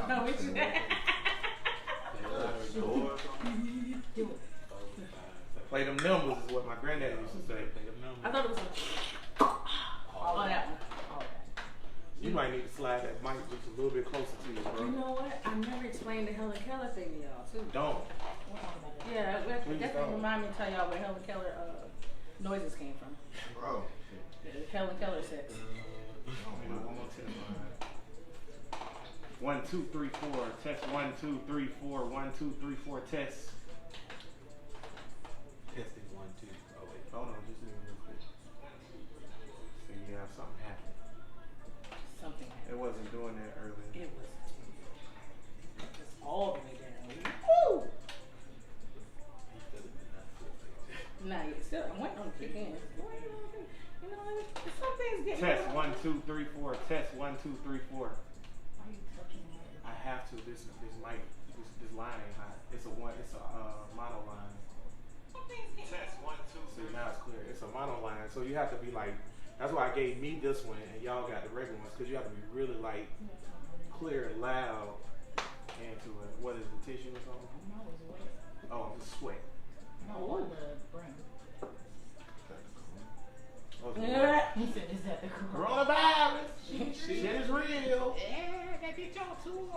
No, we should. Do it. Play them numbers is what my granddad used to say. Play them numbers. I thought it was all that one. All that. You might need to slide that mic just a little bit closer to you, bro. You know what? I never explained the Helen Keller thing to y'all, too. Don't. We'll talk about that. Yeah, Please that don't. remind me to tell y'all where Helen Keller noises came from. Bro. The Helen Keller sex. One more time. 1, 2, 3, 4. Test 1, 2, 3, 4. 1, 2, 3, 4. Test. Testing 1, 2. Oh wait. Hold on, just a minute real quick. See, yeah, something happened. Something happened. It wasn't doing that earlier. It was just all the way down. Woo! He said it did not feel like Nah, yeah, still, I'm waiting on it to kick in. You know, some things get Test 1, 2, 3, 4. Test 1, 2, 3, 4. Why are you touching me? I have to. This mic, this line ain't hot. It's a mono line. Test 1, 2. See, now it's clear. It's a mono line, so you have to be like. That's why I gave me this one, and y'all got the regular ones, because you have to be really like clear and loud into it. What is the tissue or something? No, it's wet. Oh, it's sweat. No, on the brim. Oh, it's Yeah. He said, is that the coronavirus. Shit is real. yeah, that did y'all too.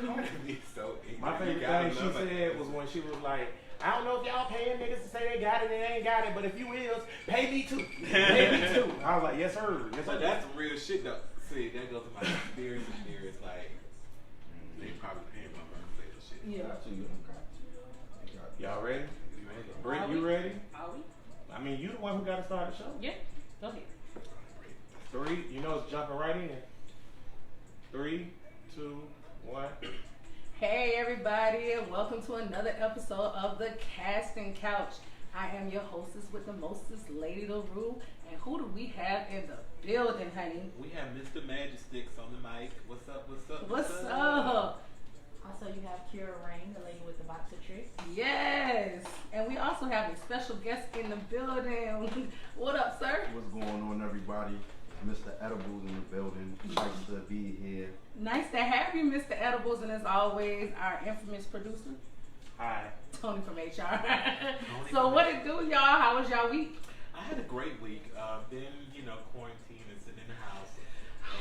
Cardi B so ignorant. My favorite You gotta thing she love it. said was when she was like, I don't know if y'all paying niggas to say they got it and they ain't got it, but if you is, pay me too. Pay me too. I was like, yes sir. Yes sir. But that's some real shit though. See, that goes to my conspiracy theories. Like, they probably paying my mom to say this shit. Yeah. Y'all ready? You ready? Brent, you ready? Are we? I mean, you the one who got to start the show. Yeah. Go ahead. 3, you know it's jumping right in. 3, 2, 1. Hey everybody, and welcome to another episode of the Casting Couch. I am your hostess with the mostest, Lady LaRue, and who do we have in the building, honey? We have Mr. Magic Sticks on the mic. What's up? What's up? What's up? Also, you have Kira Rain, the lady with the box of tricks. Yes, and we also have a special guest in the building. What up, sir? What's going on, everybody? Mr. Edibles in the building. Nice to be here. Nice to have you, Mr. Edibles, and as always, our infamous producer, Hi. Tony from HR. So what it do, y'all? How was y'all week? I had a great week. Been, quarantined and sitting in the house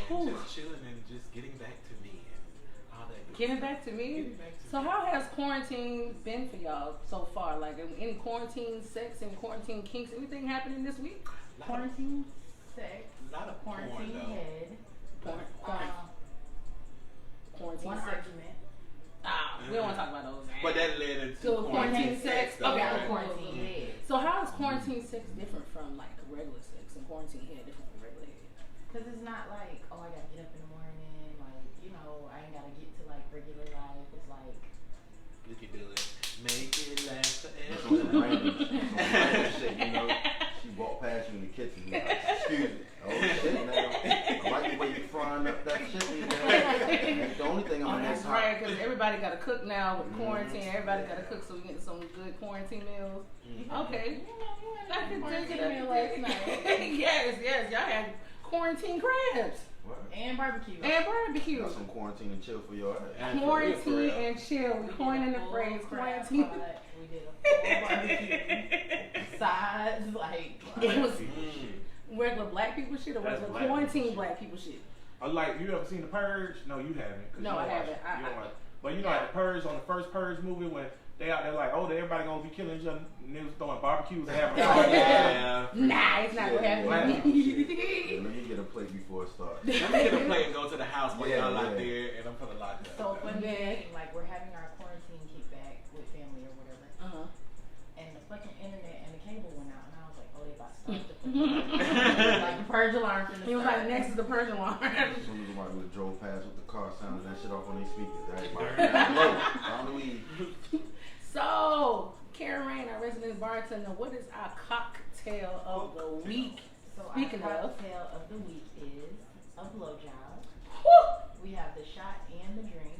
and Ooh. just chilling and just getting back to me and all that good Getting stuff. back to me? Getting back to So me. how has quarantine been for y'all so far? Like any quarantine sex and quarantine kinks, anything happening this week? Quarantine sex. A lot of porn, Quarantine though. head. Quarantine One sex. argument. We don't want to talk about those. But that led into So quarantine sex. though, Okay. right? Quarantine head. So how is quarantine sex different from like regular sex and quarantine head different from regular head? Because it's not like, oh, I gotta get up in the morning, like, I ain't gotta get to like regular life. It's like, We can do it. Make it last Some forever. random shit, She walked past you in the kitchen. You're like, excuse me. Oh shit, now. I like the way you frying up that chicken, man. That's the only thing I'm Oh, gonna that's top. right, because everybody got to cook now with quarantine. Everybody got to cook, so we get some good quarantine meals. Okay. I can take quarantine it meal last night. yes. Y'all had quarantine crabs What? and barbecue. and barbecue. Got some quarantine and chill for your ass. And for Quarantine real. and chill. We coining the full phrase crab quarantine. pot. We did a full barbecue. Sides, like. It was Mm. regular black people shit or That's regular black quarantine people black people shit. Like, you ever seen The Purge? No, you haven't. 'Cause No, you don't I haven't. watch- you don't I- watch. But you know, like The Purge, on the first Purge movie, when they out there like, oh, everybody gonna be killing each other, and they was throwing barbecues and having Oh, fun. Yeah. Nah, it's not gonna Yeah, happen. Let me get a plate before it starts. Let me get a plate and go to the house while Yeah, y'all out yeah. there and I'm gonna lock up. So funny Yeah. thing, like we're having our quarantine kickback with family or whatever, and the fucking internet and the cable went out, and I was like, oh, they about to start the fucking like the purge alarm from the He was start. like, next is the Persian alarm. As soon as somebody would have drove past with the car sounding that shit off on their speakers. Everybody, low, on the weed. So, Karen Rain, our resident bartender, what is our cocktail of the week? So Speaking our of. cocktail of the week is a blowjob. Woo! We have the shot and the drink.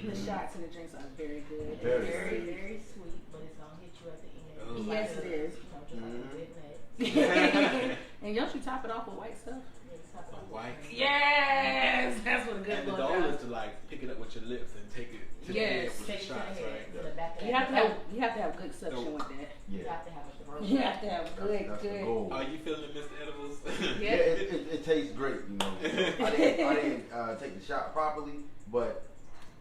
The shots and the drinks are very good. Very Very, good. very sweet, but it's gonna hit you at the end. Oh. Yes, Like it is. Just like a good nut. And don't you top it off with white stuff? Yeah, Top of the White. Yes, that's what a good And the blow goal job. is to like pick it up with your lips and take it to the Yes. head with Take the it to the shots, head, right? to the back of You that have to throat. have good suction with that. You Yeah. have to have a throat. You have to have That's the good. goal. Are you feeling Mr. Edibles? Yeah. It tastes great, you know. I didn't take the shot properly, but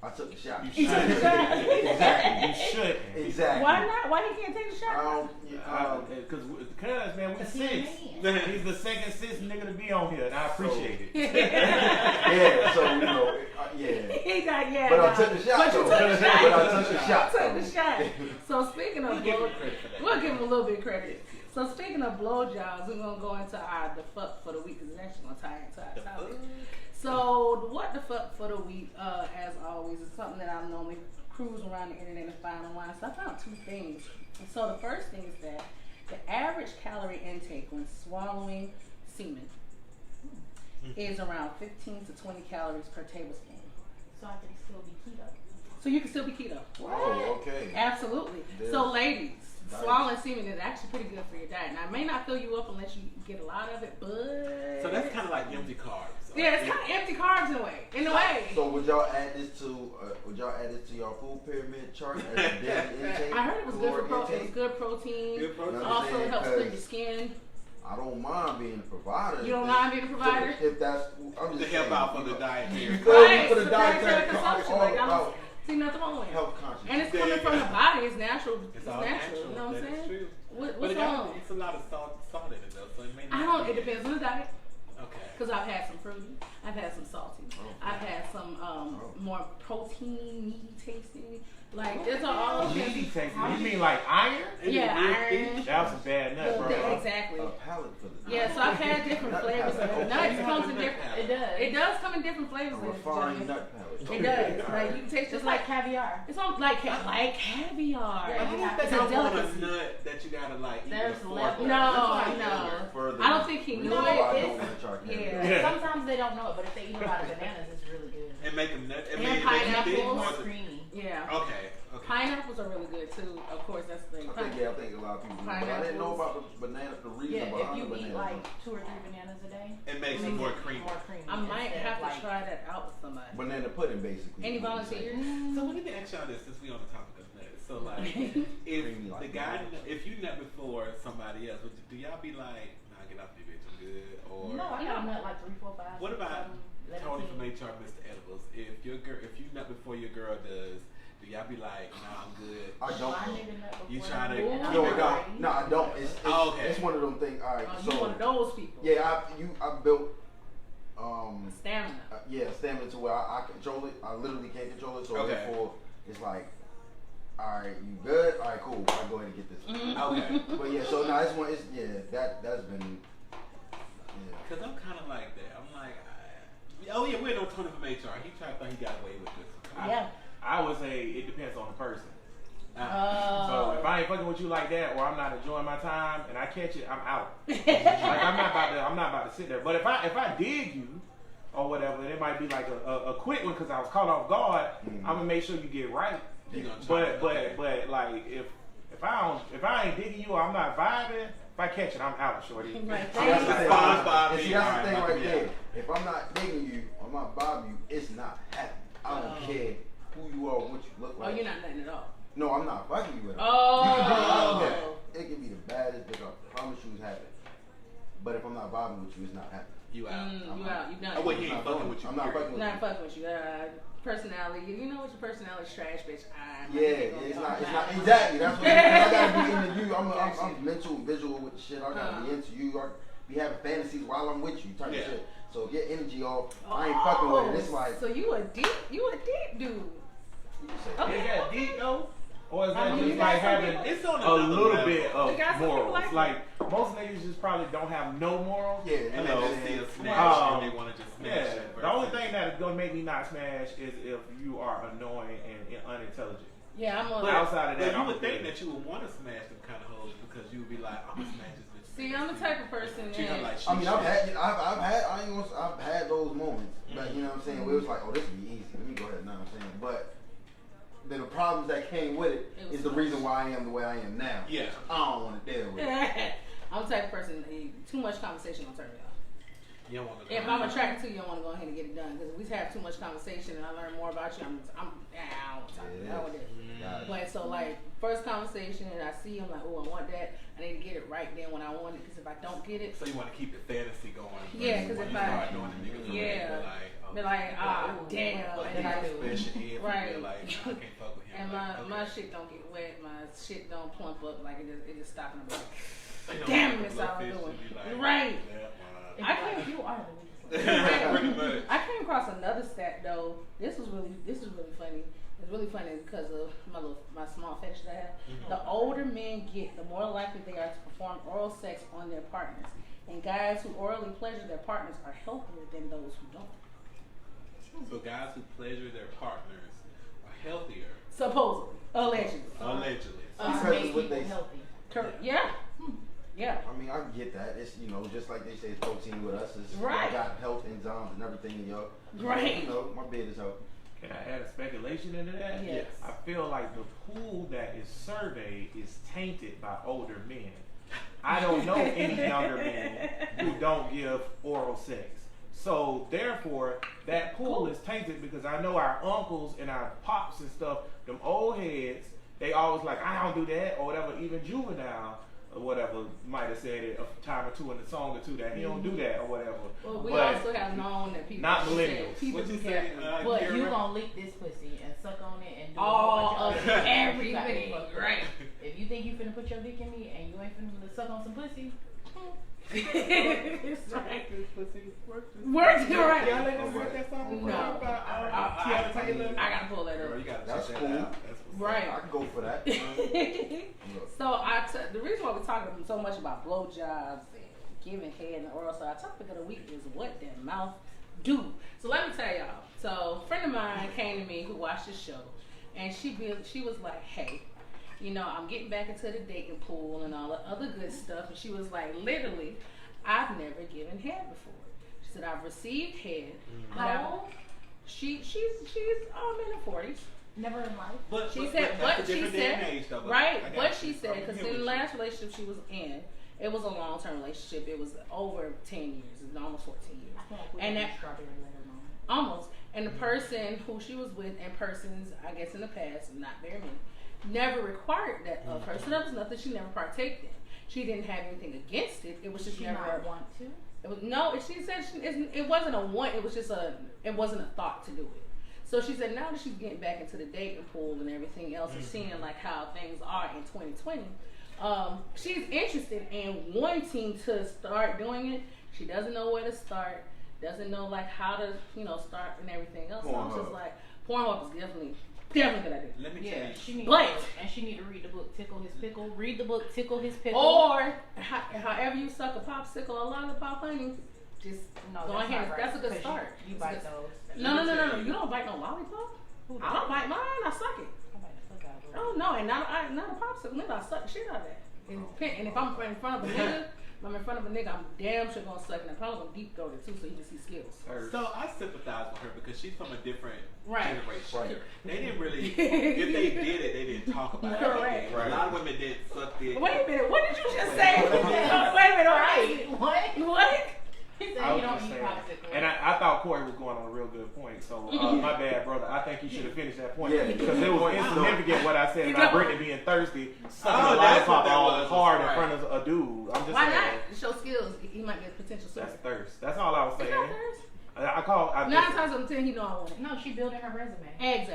I took the shot. You He should. took the shot. You should. Exactly. Why not? Why he can't take the shot? Because man, we Cause he a six. man. He's the second sis nigga to be on here, and I appreciate it. Yeah, so you know, yeah. He got But I took the shot. But you though. took the shot. But I took the shot. Took the shot. So speaking of We'll give blow, him credit for that. we'll give him a little bit of credit. So speaking of blowjobs, we're gonna go into the fuck for the week because it's actually gonna tie into our topic. So what the fuck for the week, as always, is something that I normally cruise around the internet and find online. So I found two things. And so the first thing is that the average calorie intake when swallowing semen is around 15 to 20 calories per tablespoon. So I can still be keto. So you can still be keto. Oh, okay. Absolutely. Yes. So ladies, Nice. swallowing semen is actually pretty good for your diet. Now it may not fill you up unless you get a lot of it, but So that's kind of like empty carbs. yeah, it's kind of empty carbs in a way. In a way. So would y'all add this to your food pyramid chart as a daily intake? I heard it was good for caloric protein. It was intake? good protein. Good protein. You know what I'm Also, it saying? helps clear 'Cause your skin. I don't mind being a provider. You don't mind being a provider? If that's, I'm To just help saying, out for you the know, dietary. Right, for the so dietary dietary consumption. all Like, I don't about see nothing wrong with it. health conscious. And it's coming from the body. It's natural. It's It's all natural. You know what I'm That is saying? true. What's But wrong? it's a lot of salt in it though, so it may not I don't. be- It depends on the diet. Okay. Because I've had some fruity, I've had some salty, I've had some more protein, meaty tasting. Like those are all Meaty things. tasting. You mean like iron? Yeah, iron. That was a bad nut, bro. Yeah, exactly. A palate for the Yeah, so I've had different Nut flavors. palate. Of it. Nuts comes in different. It does. It does come in different a flavors. ladies and refined gentlemen. nut palate. It does. Like you can taste Just just like like caviar. it's on like caviar. Yeah, I you don't have think to I It's a want a delicacy. nut that you gotta like eat There's with a fork. levels. No, That's no. Further I don't think he knew No, it. I it's- don't want to try Yeah. caviar. Yeah. Sometimes they don't know it, but if they eat a lot of bananas, it's really good. And make them nut. And make them pineapples. big More more than- creamy. Yeah. Okay. Okay. Pineapples are really good too. Of course, that's the thing. I think a lot of people do. But I didn't know about the banana, the reason Yeah, if behind you the eat banana. like 2 or 3 bananas a day, It makes it more creamy. I might instead have of, to try that out with somebody. Banana pudding, basically. Any is what you're saying. volunteers? So let me ask y'all this, since we on the topic of nuts. So like, if Creamy like the guy, that. if you nut before somebody else, do y'all be like, nah, get off me, bitch, I'm good? Or No, I got a nut like 3, 4, 5. what 6, about 7, Tony 11, from HR, Mr. Edibles? If your girl, if you nut before your girl does, do y'all be like, nah, I'm good? I don't My know. nigga nut before You me, try to and I'm No, ready. no, I don't. It's Oh, okay. it's one of them things. All right, You one of so those people. yeah, I built Stamina. stamina to where I control it. I literally can't control it. So Okay. therefore, it's like, all right, you good? All right, cool. I go ahead and get this. Okay. But yeah, so no, it's one. It's that's been yeah. Cause I'm kind of like that. I'm like, oh yeah, we know Tony from HR. He tried to think he got away with this. Yeah. I would say it depends on the person. So Oh. if I ain't fucking with you like that, or I'm not enjoying my time, and I catch it, I'm out. Like I'm not about to sit there. But if I dig you, or whatever, it might be like a quick one because I was caught off guard. Mhm. I'm gonna make sure you get right. You gonna try But it, okay. like if I ain't digging you, or I'm not vibing. If I catch it, I'm out, shorty. Right. See, that's the thing. SpongeBob, And see, that's the thing alright, right yeah. there. If I'm not digging you, or I'm not bobbing you, it's not happening. I don't care who you are, what you look Oh, like. you're not nothing at all. No, I'm not fucking you at all. Oh. You can be like that. It can be the baddest dick I promise you it's happening. But if I'm not bobbing with you, it's not happening. You out. You out. You done. Oh wait, I'm he not ain't fucking doing with it. you. I'm not period. fucking with Not you. fucking with you. Personality. You know what your personality's trash, bitch. Yeah, it's not exactly. That's what I gotta be into you. I'm mental and visual with the shit. I gotta be into you. I be having fantasies while I'm with you, type Yeah. of shit. So if your energy off, I ain't fucking with it. It's like So you a deep dude. you can say, Okay. Is that deep though? Or is I that mean, you just got like some having people- It's on a another little level. bit of You got some people morals? like Like most niggas just probably don't have no morals. Yeah, And they you know, just see a and- smash Um, and they want to just smash Yeah, it. the only thing that's gonna make me not smash is if you are annoying and unintelligent. Yeah, I'm But on. outside of that, you I'm would think good. that you would want to smash them kind of hoes because you would be like, I'm gonna smash this bitch. See, I'm the type of person She that. not like I mean, shit. I've had those moments, but you know what I'm saying, where it was like, oh, this would be easy. Let me go ahead, know what I'm saying, but then the problems that came with it It was is the much. reason why I am the way I am now. Yeah. I don't want to deal with it. I'm the type of person. Too much conversation don't turn me off. You don't want to. If I'm attracted to you, I want to go ahead and get it done. Because if we have too much conversation and I learn more about you, I'm down with it. But so like first conversation and I see him like, oh, I want that. I need to get it right then when I want it. Because if I don't get it, so you want to keep the fantasy going. Yeah, because if I be like, damn, and I do right. Like, I can't fuck with him. And my shit don't get wet. My shit don't plump up. Like it just stopping about. Damn, that's all I'm doing. Right. I can't. You are the Pretty much. I came across another stat though. This is really funny. It's really funny because of my small fetish that I have. Mm-hmm. The older men get, the more likely they are to perform oral sex on their partners. And guys who orally pleasure their partners are healthier than those who don't. So guys who pleasure their partners are healthier. Supposedly, allegedly. Because make what people they healthy. Yeah. Yeah. I mean, I get that. It's, you know, just like they say it's protein with us. It's Right. got health enzymes and everything in your. Right. You know, my bed is healthy. Can I add a speculation into that? Yes. I feel like the pool that is surveyed is tainted by older men. I don't know any younger men who don't give oral sex. So therefore, that pool is tainted because I know our uncles and our pops and stuff, them old heads, they always like, I don't do that or whatever. Even Juvenile or whatever might have said it a time or two in the song or two that he don't do that or whatever. Well, we But also have known that people. not millennials. People What you who say? get But you you remember? gonna lick this pussy and suck on it and do all a whole of bunch of other shit. everything. Right. If you think you finna put your dick in me and you ain't finna suck on some pussy, It's right. Work Words right. Y'all ain't never heard that song? No. Tiana Taylor. I gotta pull that Bro, up. you gotta That's check cool. that out. That's what's Right. I can go for that. So the reason why we're talking so much about blowjobs and giving head and oral, so our topic of the week is what that mouth do. So let me tell y'all. So a friend of mine came to me who watched the show, and she was like, hey, you know, I'm getting back into the dating pool and all the other good stuff. And she was like, literally, I've never given head before. She said, I've received head. how old? She's in her 40s. Never in life. But She but said, that's but a she different day and said, age, though, but right, I got what you. she said, I'm because here in the with last relationship she was in, it was a long-term relationship. It was over 10 years, it was almost 14 years. I feel like we And need that- strawberry letter moment. Almost. And the person who she was with and persons, I guess in the past, not very many, never required that of her. So that was nothing she never partaked in. She didn't have anything against it. It was just She never. might want to. It was no. She said it wasn't a want. It was just it wasn't a thought to do it. So she said now that she's getting back into the dating pool and everything else, and seeing like how things are in 2020, she's interested in wanting to start doing it. She doesn't know where to start. Doesn't know like how to start and everything else. So I'm just like, Pornhub is definitely a good idea. Let me tell Yeah, you. she needs But- and she need to read the book Tickle His Pickle. Read the book Tickle His Pickle. Or however you suck a popsicle or lollipop, honey, just no, go that's ahead. not right, That's a good 'cause start. You It's a bite good- those. No. You don't bite no lollipop. Who I don't bite mine. I suck it. I bite the fuck out of Oh no, and not a popsicle. Nigga, I suck the shit out of that. And if I'm in front of a nigga, I'm damn sure gonna suck it. I'm probably gonna deep throat it too, so you can see skills. So I sympathize with her because she's from a different Right. generation. Right. They didn't really, if they did it, they didn't talk about it. Correct. A lot of women did suck dick. Wait a minute, what did you just say? Wait a minute, Right. What? What? He said I you was don't just eat saying, popsicle. and I thought Corey was going on a real good point. So my bad, brother. I think you should have finished that point Yeah. because it was insignificant what I said You about know. Brittany being thirsty, sucking Oh, a that's what lollipop that all was. hard in Right. front of a dude. I'm just Why saying. not? To show skills, he might be a potential That's suitor. thirst. That's all I was It's saying. not thirst. I call. 9 times out of 10, he know I want it. No, she building her resume. Exactly.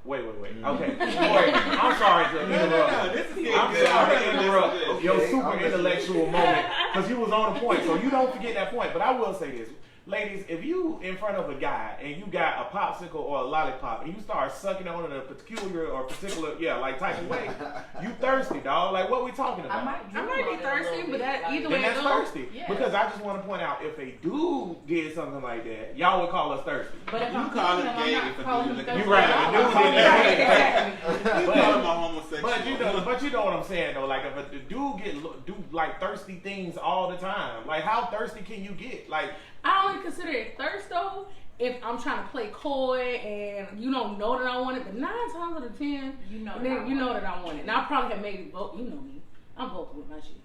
Wait. Okay. Corey, I'm sorry to interrupt. No, this is getting I'm good. sorry This to is interrupt good. your Okay, super I'm listening. intellectual moment because you was on the point. So you don't forget that point. But I will say this. Ladies, if you in front of a guy and you got a popsicle or a lollipop and you start sucking on it in a peculiar or particular, type of way, you thirsty, dog. Like, what we talking about? I might I might be thirsty, but that either way Then it that's goes. thirsty. Yeah. Because I just want to point out, if a dude did something like that, y'all would call us thirsty. But if You I'm call thinking it I'm gay not if a calling dude you is a- thirsty. You right, at the all. dude did that. Exactly. You call him a homosexual. But you know what I'm saying though. Like if a dude do like thirsty things all the time. Like how thirsty can you get? Like I only consider it thirst though if I'm trying to play coy and you don't know that I want it. But 9 times out of 10, You know then that I you know want that I want it. And I probably have made it vote. You know me. I'm vocal with my shit.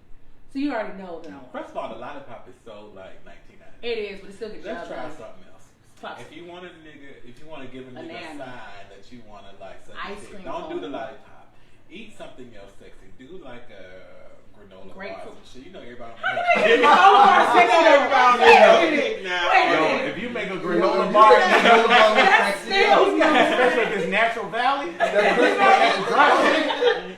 So you already know that I want it. First of all, the lollipop is so like 1999. It is, but it still gets Let's job try done. something else. Pop. If you want to give a nigga a Banana. sign that you want to like suck Ice his cream dick, don't do the cone. lollipop. Eat something else sexy. Do like a granola bars Grapefruit. and shit. You know everybody. Yo, if you make a granola bar, That's still especially if it's Natural Valley,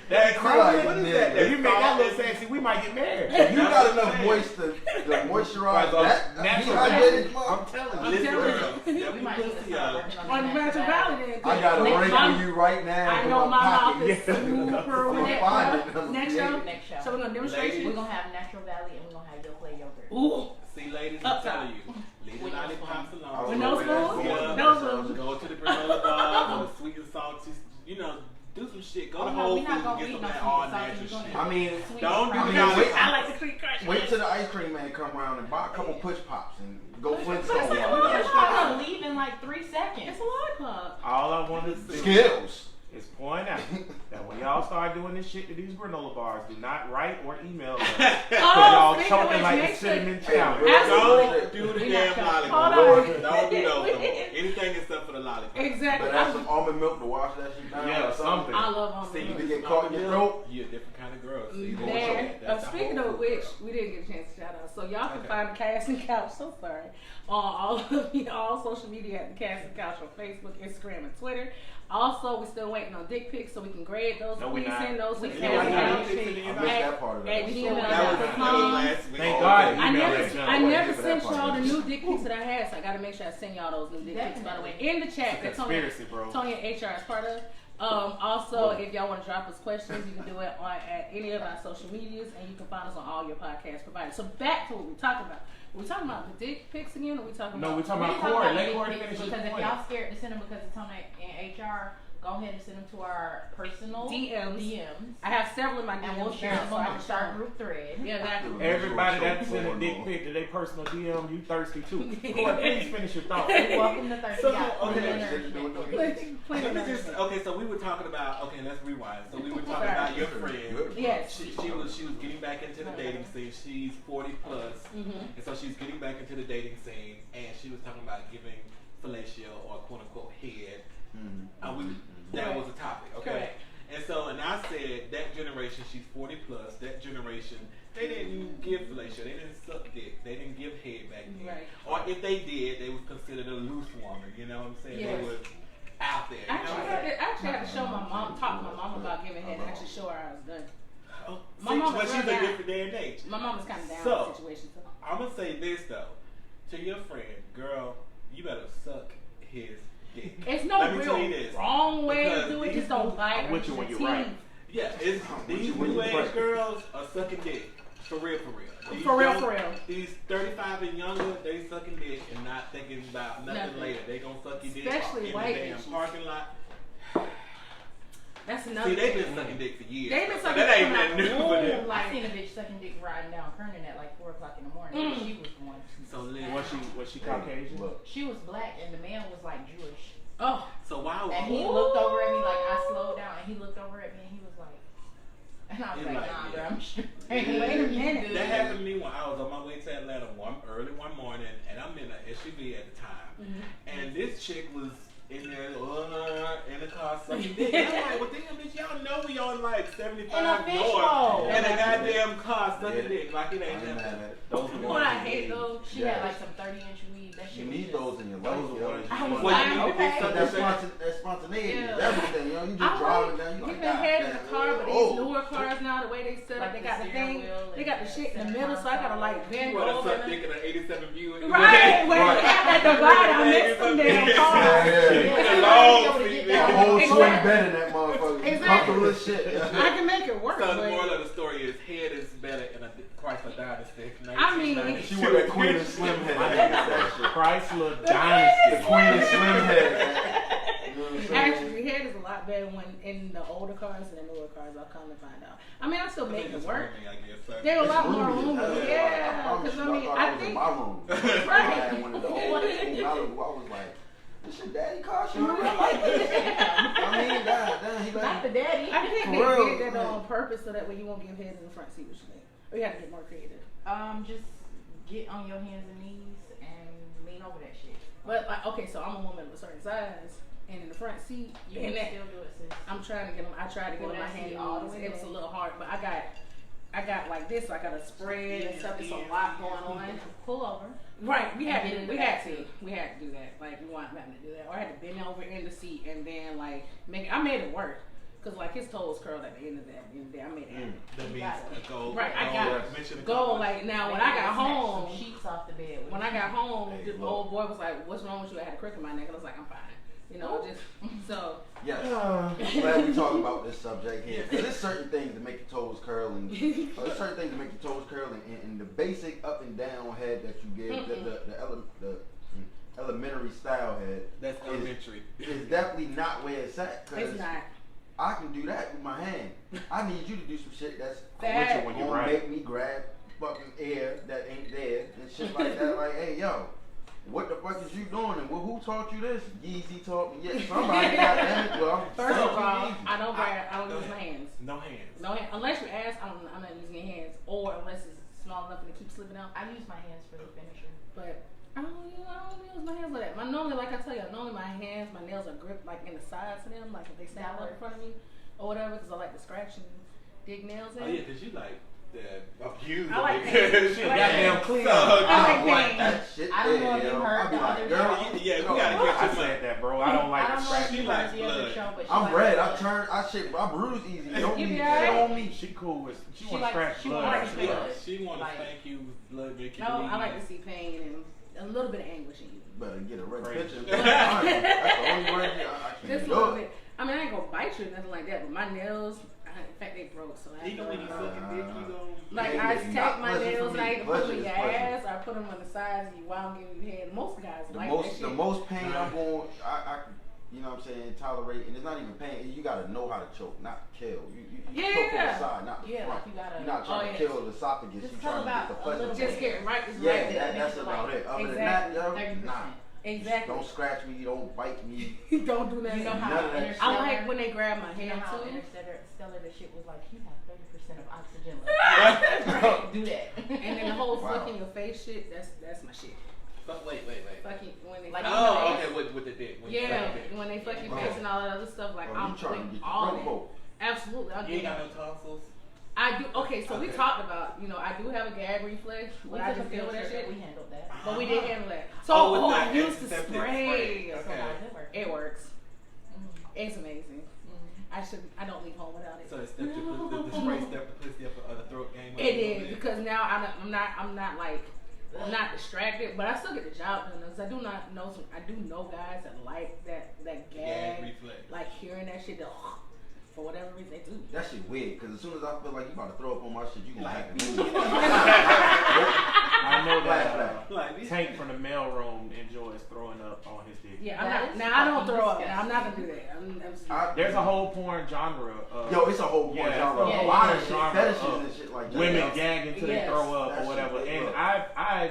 that's crazy. What is that? If you make that look sexy, we might get married. You got enough moisture to moisturize that. Natural. I'm telling I'm you. telling you. We might need to start working On on the the Natural Valley, then. I got a Next ring month, for you right now. I in know my mouth pocket. is super We'll wet. find it. Next show, Next show. so we're gonna demonstrate We're you. gonna have Natural Valley and we're gonna have Yo Play Yogurt. Ooh, See, ladies, Up I'm top. telling you, leave the With no lollipops spoon. alone. with no spoon, Yeah. no spoon. Go to the granola bars or the sweet and salty. You know, do some shit. Go to Oh, no, Whole we're Foods not and gonna get eat some no of that sweet all and salty. natural We're gonna shit. have I mean, sweet don't do and the salty. wait. I like the cream crunch. wait till the ice cream man come around and buy a couple push pops and go Flintstones. We're gonna leave in like 3 seconds. It's a lollipop. All I want to do Skittles. is point out that when y'all start doing this shit to these granola bars, do not write or email us. Y'all speaking of choking which, like make a sure- cinnamon Hey, challenge. real Absolutely. Don't do the We damn not lollipop. Hold on. Don't do those no more. We- Anything except for the lollipop. Exactly. But add some almond milk to wash that shit down. Yeah, or something. I love almond See, milk. You get caught in your throat. You're a different kind of girl. See, Man, that's the speaking whole of which, girl. we didn't get a chance to shout out. So y'all can Okay. find the Cast and Couch. So sorry. On all social media at the Cast and Couch on Facebook, Instagram, and Twitter. Also, we're still waiting on dick pics so we can grade those. No, we Please not. send those to the We Cast still and waiting on Couch. dick I missed that part of At it. gmail.com. That was last week. Thank God. I Email never, that junk. I Wait never for that sent part. y'all the new dick pics that I had, so I gotta make sure I send y'all those new dick pics. By the way, in the chat that Conspiracy, bro. Tony and HR is part of. Also, if y'all want to drop us questions, you can do it at any of our social medias, and you can find us on all your podcast providers. So back to what we're talking about. Are we talking about the dick pics again, or are we talking No, about? we're talking about Talk Corey. about Let dick Corey pics, finish his because if point. y'all scared to send them because it's Tony and HR, go ahead and send them to our personal DMs. I have several in my and DMs. we'll share them so I on can our show start them. group thread. Yeah, exactly. Everybody that sent a dick pic to their personal DM, you thirsty too. Corey, please finish your thought. Welcome to 30 So, Yacht. okay. Please Let me don't just, okay, so we were talking about, okay, let's rewind. So we were talking about your friend. Yes. She was getting back into the dating scene. She's 40 plus, and so she's getting back into the dating scene, and she was talking about giving fellatio or quote unquote head. That was a topic, okay? Correct. And so, and I said that generation, she's 40 plus. That generation, they didn't give fellatio. They didn't suck dick. They didn't give head back then. Right. Or if they did, they was considered a loose woman. You know what I'm saying? Yes. They were out there. I You know actually, what I'm saying? I actually had to show my mom, talk to my mom about giving head, and actually show her how it's done. Oh, My see, mom but was she's real a down. different day and age. My mom is kind of down So, with the situation. So. I'm gonna say this though, to your friend, girl, you better suck his dick. It's no Let me tell you real this, wrong way to because do it. these Just don't bite I'm her with you when teeth. you're right. Yeah, it's these when you new age press- girls are sucking dick. For real, for real. These For real, young- for real. These 35 and younger, they sucking dick and not thinking about nothing Nothing. later. They gonna suck your dick Especially in white the damn bitches. parking lot. That's another See, they've thing. been sucking dick for years. They've been so sucking that dick ain't from nothing out new the for womb, them. like- I seen a bitch sucking dick riding down Kernan at like 4 o'clock in the morning. Mm. She was one. So Liz, Was she Caucasian? Look, She was black and the man was like Jewish. Oh, so why? And he looked over at me like I slowed down and he looked over at me and he was like, and I was He like, like, nah, yeah. girl, I'm sure. Wait a minute. That happened to me when I was on my way to Atlanta early one morning, and I'm in a SUV at the time, and this chick was in there in the car sucking dick. And I'm like, well, damn, bitch, y'all know we on like 75 In a fish north, bowl. and a goddamn car sucking Yeah. dick like it I ain't ain't mad nothing. at it. Those are you the know what I ones you hate need. though? She Yes. had like some 30-inch weed. That shit You was need just- those in your Those life. are yo. ones I was you Well, like, you need to be okay. sucking That dick. that spontaneity is Yeah. everything, yo. You I just driving like down, you like, giving head in the God car, damn. but these newer cars now, the way they set up, Like they the got the steering thing, wheel they and got the shit in the center middle, so I gotta like bend You wanna over. suck dick in an 87 Buick? Right, where Right. they got that divider, I missed them damn Yeah, cars. yeah. The Yeah. long Yeah. seat, A Yeah. whole Exactly. twin bed in that motherfucker. Exactly. Comfortable as shit. I can make it work, So the but moral of the story is head is better in a Chrysler Dynasty. I mean, 1992. She was that Queen of Slim Head. My I nigga got that said shit. Chrysler Dynasty. Queen of Slim Head. You know what I'm saying? actually, head is a lot better when in the older cars than the newer cars. I'll come to find out. I mean, I still make it work. They're a lot more room, yeah. Because I mean, I think my room. Right. I had one of the old Malibu. I was like, this your daddy car? She really like this? I mean, damn, he Not like. the daddy. I think For they real, did that man. on purpose so that way you won't give head in the front seat. What you think? Or you have to get more creative. Just get on your hands and knees lean over that shit. But like, okay, so I'm a woman of a certain size, and in the front seat, You and can that, still do it, sis. I'm trying to get them. I tried to get Pull them my that hand seat all the way It was a back. little hard, but I got like this. So I got a spread and stuff. There's a lot going on. Pull over. Right, we had Get in to the we back had to seat. do that. Like we wanted them to do that, or I had to bend over in the seat and then like I made it work. Cause like his toes curled at the end of that, and then I made it happen. That means got a goal. Right, I got goal, mission Go accomplished. like now when They I got snatched some home. sheets off the bed. with When I got home, Hey, the look. old boy was like, "What's wrong with you?" I had a crick in my neck, and I was like, "I'm fine." You know, just so. Yes. I'm glad we talking about this subject here. Because there's certain things that make your toes curl, and there's certain things that make your toes curl, and the basic up and down head that you give, the elementary style head, That's elementary. is definitely not where it's at. Cause It's not. I can do that with my hand. I need you to do some shit that's That- when you're gonna right. make me grab fucking air that ain't there and shit like that. Like, hey, yo, what the fuck is you doing? And who taught you this? Yeezy taught me. Yeah, somebody got damn it. Well, First of something all, Yeezy. I don't grab. I don't use my hands. No hands. No hand, unless you ask. I'm not using your hands, or unless it's small enough and it keeps slipping out. I use my hands for the finisher. But I don't use my hands like that. Normally, like I tell you, normally my hands, my nails are gripped like in the sides of them, like if they stand up in front of me or whatever, because I like to scratch and dig nails in. Oh yeah, cause you like the abuse. I like of pain. it. Shit, I like goddamn pain. clean. I So, like want pain. that shit I don't know there, if you yo. heard I'll be the like, other girl, show. yeah, we yo, gotta I get you said that, bro. I don't like I don't the know if scratch. you She heard likes the other blood. show, but she I'm likes red. blood. I bruise easy. Don't You need be shit alright? on me. She cool with. She She want to likes- scratch she blood. likes She blood. does. She want to Like- thank you, blood make you No, bleed. I like to see pain and a little bit of anguish in you. Better get a red Crazy. picture. That's the only way I can Just a do little it. bit. I mean, I ain't gonna bite you or nothing like that, but my nails, in fact, they broke. So I Even when you sucking dick, you gon' like Yeah, I it's take not my pleasant nails for and I me. either put them in Pleasure your is pleasure. ass or I put them on the sides of you while I'm giving you head. Most guys The like most, that the shit. most pain I'm going, I, you know what I'm saying, tolerate, and it's not even pain. You gotta know how to choke, not kill. You choke from the Yeah. side, not the Yeah, front. like you gotta. You're not trying Oh, to yeah. kill the esophagus. Just You're talk trying to about get the a pleasure. little Just get right. Yeah, right there. that's about it. Other than that, yo, 30%. nah. Exactly. Don't scratch me. Don't bite me. Don't do that. You know None how of that shit. I like when they grab my You know hand how too. Interstellar the shit was like, you have 30% of oxygen left. Right, do that. And then the whole Wow. fucking your face shit, that's my shit. But wait. Fucking when they Like, Oh, okay, with the dick. When you yeah, suck the dick. when they fuck your Oh. face and all that other stuff, like Oh, I'm you trying to with get the all throat that. poke. Absolutely, I'll You do ain't got that. no tonsils. I do. Okay, so we Okay. talked about, I do have a gag reflex, We but I took a just deal field with that trip, shit. we handled that. But we did handle that. So Oh, with I the used to antiseptic spray. spray. So Okay. how does it work? It works. Mhm. It's amazing. Mhm. I don't leave home without it. So the spray step the pussy up the throat game. up It a little is bit. because now I'm not distracted, but I still get the job done. Because I do know guys that like that Gag gag, reflex. like hearing that shit. For whatever reason, they do. That shit weird. Cause as soon as I feel like you about to throw up on my shit, you gonna Like- have to move. I know that Flashback. Like these- Tank from the mailroom enjoys throwing up on his dick. Yeah, That I'm is not. Now I don't fucking throw up. disgusting. I'm not gonna do that. There's a whole porn genre. Yo, it's a whole Yeah, one it's genre. a A lot of whole shit, genre fetishes of and shit like that. women yo. gag until they Yes. throw up That or shit whatever. is And rough. I,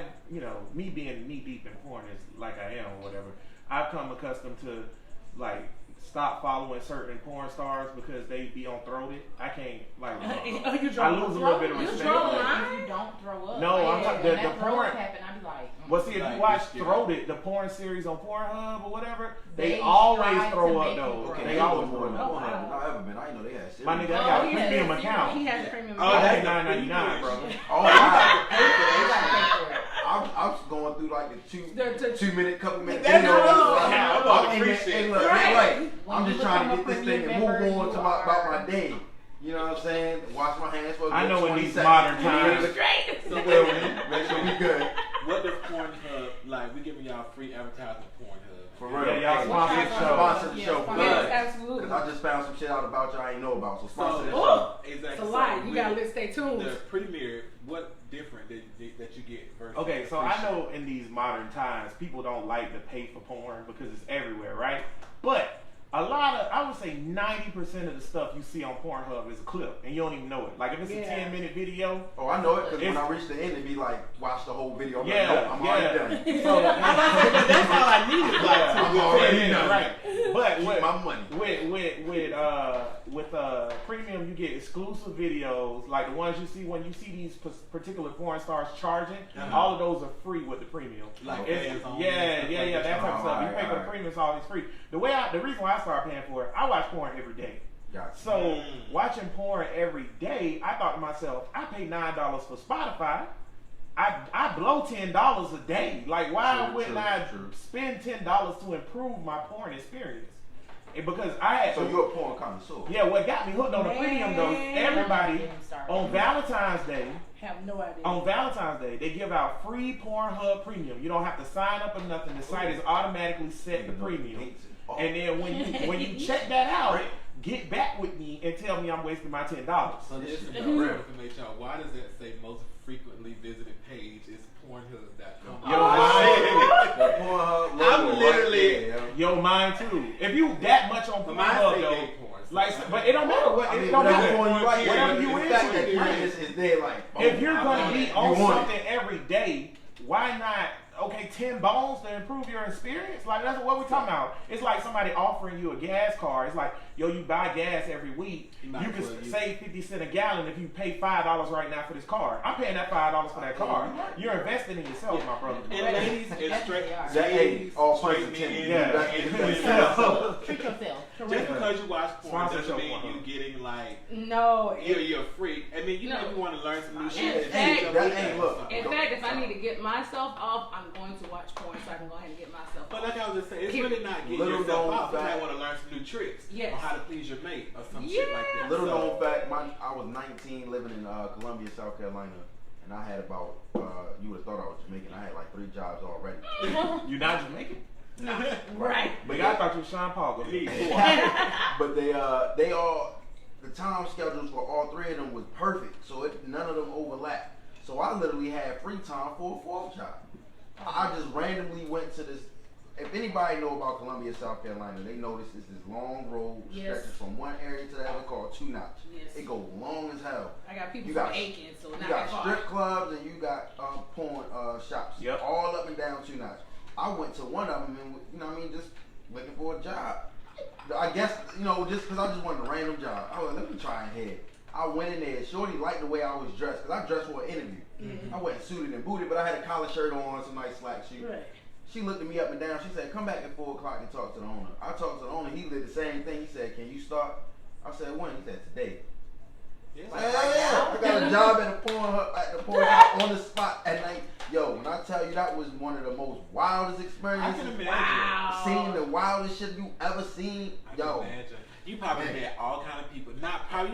me being knee deep in porn is like I am or whatever. I've come accustomed to like stop following certain porn stars because they be on throated. I can't like. You draw I lose a little bit of you respect. draw a for that. line? If you don't throw up. No, I'm like, talking- when the that throw porn- up happen, I'd be like, Well, see, if Like, you watch you're Throated, the porn series on Pornhub or whatever, they They always strive throw to up make you though. throw Okay, up. they always throw Oh, up. wow. I've ever been. I didn't know they had My nigga, I Oh, got a he has premium a account. He has a premium Oh, account. that's $9.99, bro. Oh, you wow. gotta pay for it. I'm going through like the 2 minute, couple minute That's videos. what Like, I'm I'm about in free there, shit. hey, look, Right. right. When I'm you just trying to become get a this thing and premium move member, on to you about are- my day. You know what I'm saying? Wash my hands for a I good know in 20 these seconds. modern times. Straight. So feel me? Make sure we good. What does Pornhub like? We giving y'all free advertising Pornhub. For real. Yeah, y'all Hey, sponsor the show. Sponsor the Yeah, show. sponsor. Yes, Good. absolutely. Because I just found some shit out about y'all I ain't know about. So sponsor this So, show. exactly. It's a lot. So You gotta with stay tuned. The premiere, what different that you get versus Okay, the so free I shit? know in these modern times, people don't like to pay for porn because it's everywhere, right? But a lot of, I would say 90% of the stuff you see on Pornhub is a clip, and you don't even know it. Like if it's a Yeah. 10-minute video, Oh, I know it because when It's- I reach the end, it'd be like, watch the whole video. I'm yeah, like, nope, I'm already yeah. done. So That's all I needed. Like, Yeah, to I'm get already paid. done. right. But Keep my money. With premium, you get exclusive videos like the ones you see when you see these particular porn stars charging. All of those are free with the premium. Like that type of stuff. You pay for the premium, it's always free. The reason why I started paying for it, I watch porn every day. Gotcha. So watching porn every day, I thought to myself, I pay $9 for Spotify. I blow $10 a day. Like, why wouldn't I spend $10 to improve my porn experience? Because I had. So you're a porn connoisseur. Yeah, what got me hooked on the premium though, everybody on Valentine's Day. Have no idea. On Valentine's Day, they give out free Pornhub Premium. You don't have to sign up or nothing. The site is automatically set to premium. And then when you check that out, get back with me and tell me I'm wasting my $10. So this is information. Why does that say most frequently visited page is Pornhub.com? I'm literally mine too. If you that much on Pornhub though, like, but it don't matter what. It don't matter whatever you into. If you're gonna be on something every day, why not? Okay, 10 bones to improve your experience? Like, that's what we're talking about. It's like somebody offering you a gas card. It's like, yo, you buy gas every week. You can save 50 cents a gallon if you pay $5 right now for this card. I'm paying that $5 for that card. You're investing in yourself, my brother. And ladies, it's straight Treat yourself. Just because you watch porn doesn't mean you getting like no. You're a freak. I mean, you know, you want to learn some new shit. In fact, if I need to get myself off, I'm going to watch porn so I can go ahead and get myself off. But like I was just saying, it's really not getting yourself off. You might want to learn some new tricks on how to please your mate or some shit like that. Little known fact, I was 19 living in Columbia, South Carolina. And I had about, you would have thought I was Jamaican. I had like 3 jobs already. You're not Jamaican? No. Right. But I thought you were Sean Paul. But they all, the time schedules for all 3 of them was perfect. So none of them overlapped. So I literally had free time for a 4th job. I just randomly went to this. If anybody know about Columbia, South Carolina, they know this is this long road stretches from one area to the other called 2 Notch. Yes. It goes long as hell. I got people from Aiken, so not you got strip clubs and you got porn shops. Yep. All up and down 2 Notch. I went to one of them and, you know what I mean, just looking for a job. I guess, you know, just because I just wanted a random job. I was like, let me try and head. I went in there. Shorty liked the way I was dressed because I dressed for an interview. Mm-hmm. I wasn't suited and booted, but I had a collar shirt on, some nice slack shoes. Right. She looked at me up and down. She said, come back at 4 o'clock and talk to the owner. I talked to the owner. He did the same thing. He said, can you start? I said, when? He said, today. Yes. Like, I got a job at the porn shop on the spot at night. Yo, when I tell you that was one of the most wildest experiences. I can imagine. Wow. Seeing the wildest shit you ever seen. I can imagine. You probably met all kind of people. You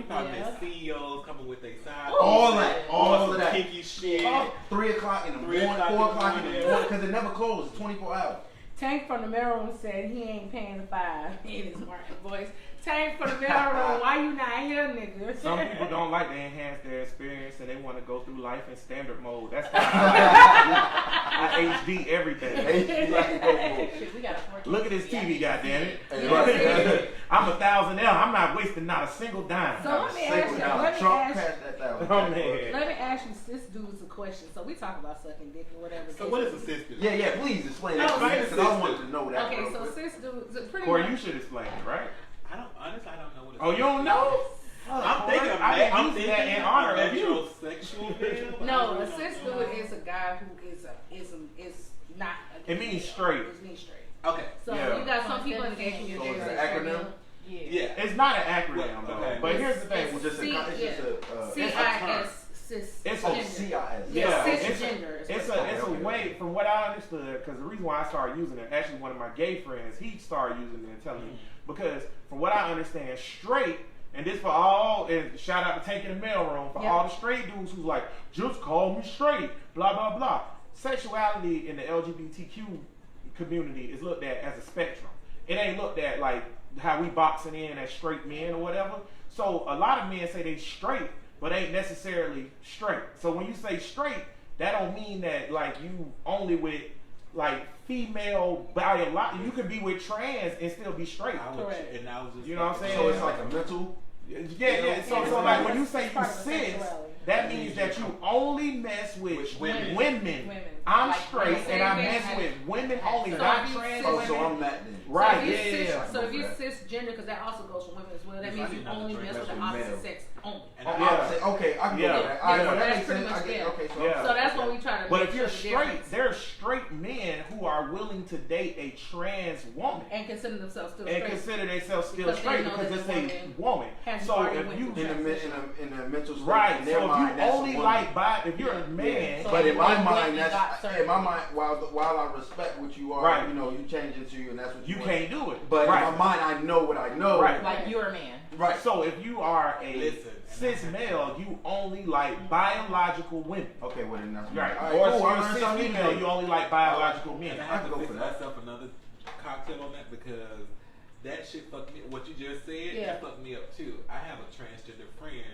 probably met CEOs coming with their side. All of that. Kinky shit. 3 o'clock in the morning, 4 o'clock in the morning, because it never closes. 24 hours. Tank from the mail room said he ain't paying the $5 in his market voice. Tank from the mail room, why you not here, nigga? Some people don't like to enhance their experience and they want to go through life in standard mode. That's why I HD everything. Shit, we got a look at this TV, goddammit. I'm 1,000L. I'm not wasting not a single dime. So let me ask you, sis dudes a question. So we talk about sucking dick or whatever. So what is a sis dude? Yeah, please explain that because I want to know that. Okay, so sis dudes pretty Corey, much. you should explain it, right? I don't know what it is. Oh, you don't know? I'm thinking that in honor of you. Metrosexual. No, a cis dude is a guy who is not. It means straight. It means straight. Okay. So you got some people in the gay community. So it's an acronym? Yeah. It's not an acronym though. Okay. But here's the thing. It's just CIS. Cis. It's CIS. Yeah, cisgender. It's a way, from what I understood, because the reason why I started using it, actually one of my gay friends, he started using it and telling me, because from what I understand, straight, and this for all, and shout out to Tank in the Mailroom, for all the straight dudes who's like, just call me straight, blah, blah, blah. Sexuality in the LGBTQ community is looked at as a spectrum. It ain't looked at like how we boxing in as straight men or whatever. So a lot of men say they straight, but ain't necessarily straight. So when you say straight, that don't mean that like you only with like female biological. You could be with trans and still be straight. Correct. And I was just, you know what I'm saying? So it's like a mental Yeah. So like when you say you Part of the cis, sexuality. that means that you only mess with women. women. Women. I'm Like, straight same and I thing mess as- with women So only, if not you trans cis- Oh, women. so I'm that then. Right, So if you're yeah. cis- So if you're cisgender, because that also goes for women as well, that It's means like you another only drink, mess with that's the what opposite male. sex only. And Oh, I- opposite. Okay, I can go Yeah. with that. All right, Yeah, well, that that's makes pretty sense. much I get it. okay. So Yeah. So that's what we try to But make if you're sure the straight, difference. there are straight men who are willing to date a trans woman And consider themselves still and straight. consider themselves still Because they straight know because that it's the a woman. has So already if went you through in a mental state, right, in so their if mind, you that's a only woman. like if you're a man, Yeah. So But in my like, mind, women got that's surgery. in my mind. While I respect what you are, Right. you know, you change into you, and that's what you want. can't do it. But right. in my mind, I know what I know. Right. Like you're a man. Right. So if you are a Listen, cis male, you only like biological women. Okay, well then that's Right. All Or cool, if I you're learned a cis something female, today. you only like biological men. And I I have can to go fix for that. myself another cocktail on that because that shit fucked me. What you just said, Yeah. that fucked me up too. I have a transgender friend,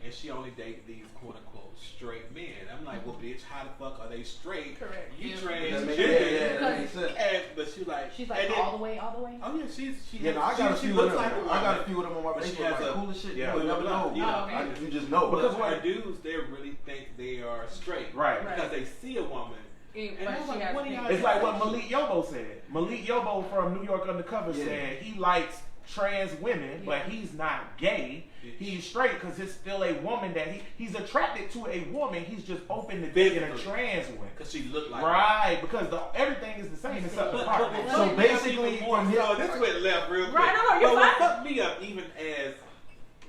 and she only date these quote unquote straight men. I'm like, well, bitch, how the fuck are they straight? Correct. You Yeah. transgender. Yeah, that makes sense. But she like, She's like and then- all the way. Oh yeah, she Yeah, no, I got a she few of looks them. like a I got a woman. few of them on my But she Facebook. has Like a- cool as shit. yeah, You never know. you know, okay. You just know. Because Because her dudes, they really think they are straight, Right. Because they see a woman. And And I was she like, has what are pink- y'all It's like what Malik Yobo said. Malik Yobo from New York Undercover Yeah. said he likes trans women, but Yeah. he's not gay. He's straight because it's still a woman that he's attracted to a woman. He's just open to dating a Physically. trans woman. Because she looked like Right, because everything is the same except the But partner. So what basically, made me more from here- so, this went left real quick. Right, no, you're but what fine. fucked me up, even as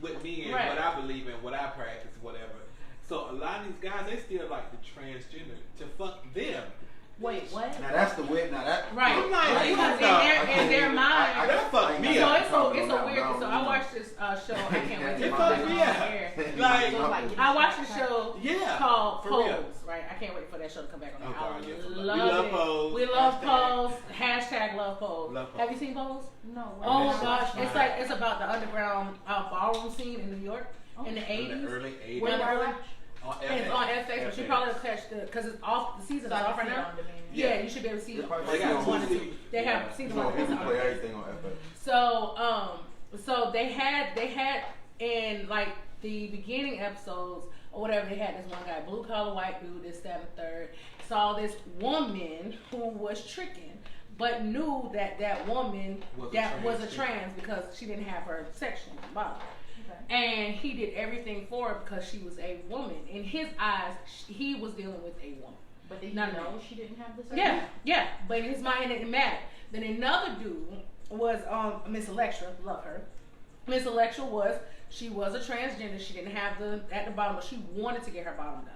with me and Right. what I believe in, what I practice, whatever. So a lot of these guys, they still like the transgender to fuck them. Wait, what? Now that's the weird. Now that. Right. I'm like, Because what in their mind. That fucked me So up. it's a weird. So I watched this show. I can't wait to It put fucked it on me up. air. Like, So, like, I watched a show Yeah, called for Pose, real. right? I can't wait for that show to come back on. Oh, there. God, I yes, we love love it. Pose. We love Hashtag. Pose. Hashtag love Pose. Love Pose. Have you seen Pose? No. what Oh is my it? gosh, it's like it's about the underground ballroom scene in New York in the In the 80s. early 80s. Where the early, On and it's on FX, but you probably FX. catch the because it's off. The season's So I off can right see it now. on demand. Yeah, you should be able to see They it. probably They got Season one two and two. seasons. They have Yeah. season You know, one. people and play two. everything on FX. So they had in like the beginning episodes or whatever, they had this one guy, blue collar white dude, this, that, and the third, saw this woman who was tricking, but knew that that woman was a trans because she didn't have her section bottom. Okay. And he did everything for her because she was a woman. In his eyes, he was dealing with a woman. But did he No, no. know she didn't have the surgery? Yeah. But in his mind, it didn't matter. Then another dude was Miss Electra, love her. Miss Electra she was a transgender. She didn't have at the bottom, but she wanted to get her bottom done.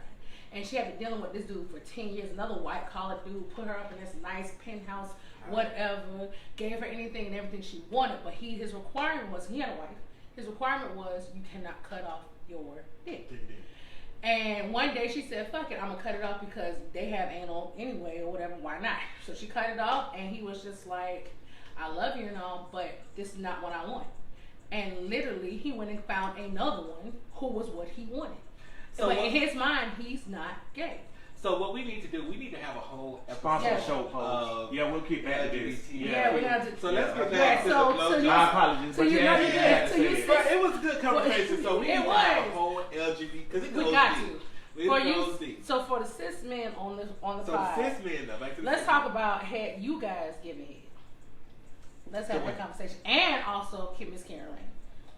And she had been dealing with this dude for 10 years. Another white collar dude put her up in this nice penthouse, whatever, gave her anything and everything she wanted. But his requirement was, he had a wife. His requirement was you cannot cut off your dick. And one day she said, fuck it, I'm going to cut it off because they have anal anyway or whatever, why not? So she cut it off and he was just like, I love you and all, but this is not what I want. And literally he went and found another one who was what he wanted. So but what- in his mind, he's not gay. So what we need to do, we need to have a whole Sponsor episode show Pose. of Yeah, we'll keep back to this. LGBT. Yeah, we gotta do. So let's get Yeah. back to So- the so blowjob. you- My apologies, so but you you know had you to did. say So you it. But it was a good conversation, so we It need to was. have a whole LGBT because it We goes got deep. to. It For goes you, deep. so for the cis men on the So pod, cis men though, back to the let's cis talk men. about you guys giving head. Let's have that conversation, and also Miss Caroline,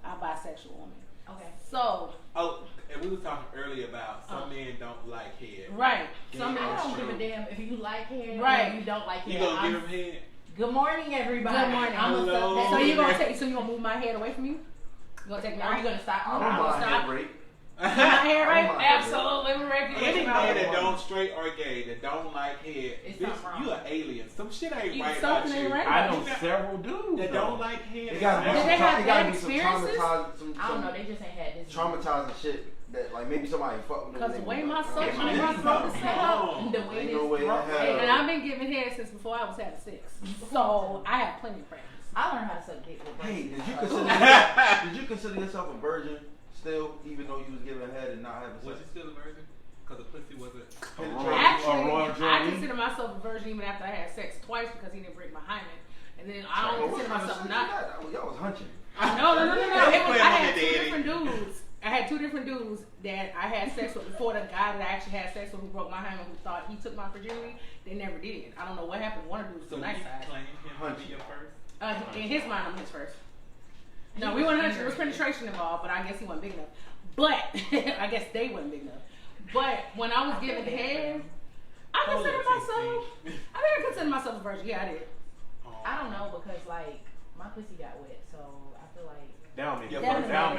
our bisexual woman. Okay. So Oh, and we were talking earlier about some men don't like head. right, Yeah, some I men. don't give a damn if you like hair Right. or you don't like You hair. gonna I'm- give him head? Good morning, everybody. Good morning. I'm a Hello. So you gonna Okay. take? So you gonna move my head away from you? You gonna take me? Are you gonna stop? I I'm don't gonna mind stop. hair rape. My hair I right? don't mind hair Absolutely, we rape you. Any Right. man that don't straight or gay that don't like head, It's bitch, something wrong. you an alien. Some shit ain't You- right about something you. ain't right I about know You got- several dudes that though. don't like head. It gotta be Did some, they have it gotta bad be some experiences? traumatizing, I don't know. They just ain't had this. traumatizing shit that like maybe somebody fucked with them. Because the way my son, suction might my be throat is something set up. wrong. The way Ain't this no way throat- in hell. Hey, and I've been giving head since before I was having sex. So I have plenty of practice. I learned how to suck dick with Hey, braces. did you consider yourself a virgin still, even though you was giving head and not having Was sex? you still a virgin? Because the pussy wasn't. Actually, Royal I Jelly. consider myself a virgin even after I had sex twice because he didn't break my hymen. And then I Well, don't what consider kind of myself shit not. is that? Y'all was hunching. No. Playing I on had your two daddy. different dudes. I had two different dudes that I had sex with before the guy that I actually had sex with who broke my hymen, who thought he took my virginity. They never did. I don't know what happened. One of the dudes So was you nice side. claim him to be your first? In his mind, I'm his first. No, we weren't. There was penetration involved, but I guess he wasn't big enough. But I guess they wasn't big enough. But when I was giving head, I consider myself. I think I consider myself a virgin. Yeah, I did. I don't know because like my pussy got wet, so I feel like That'll make you my first down.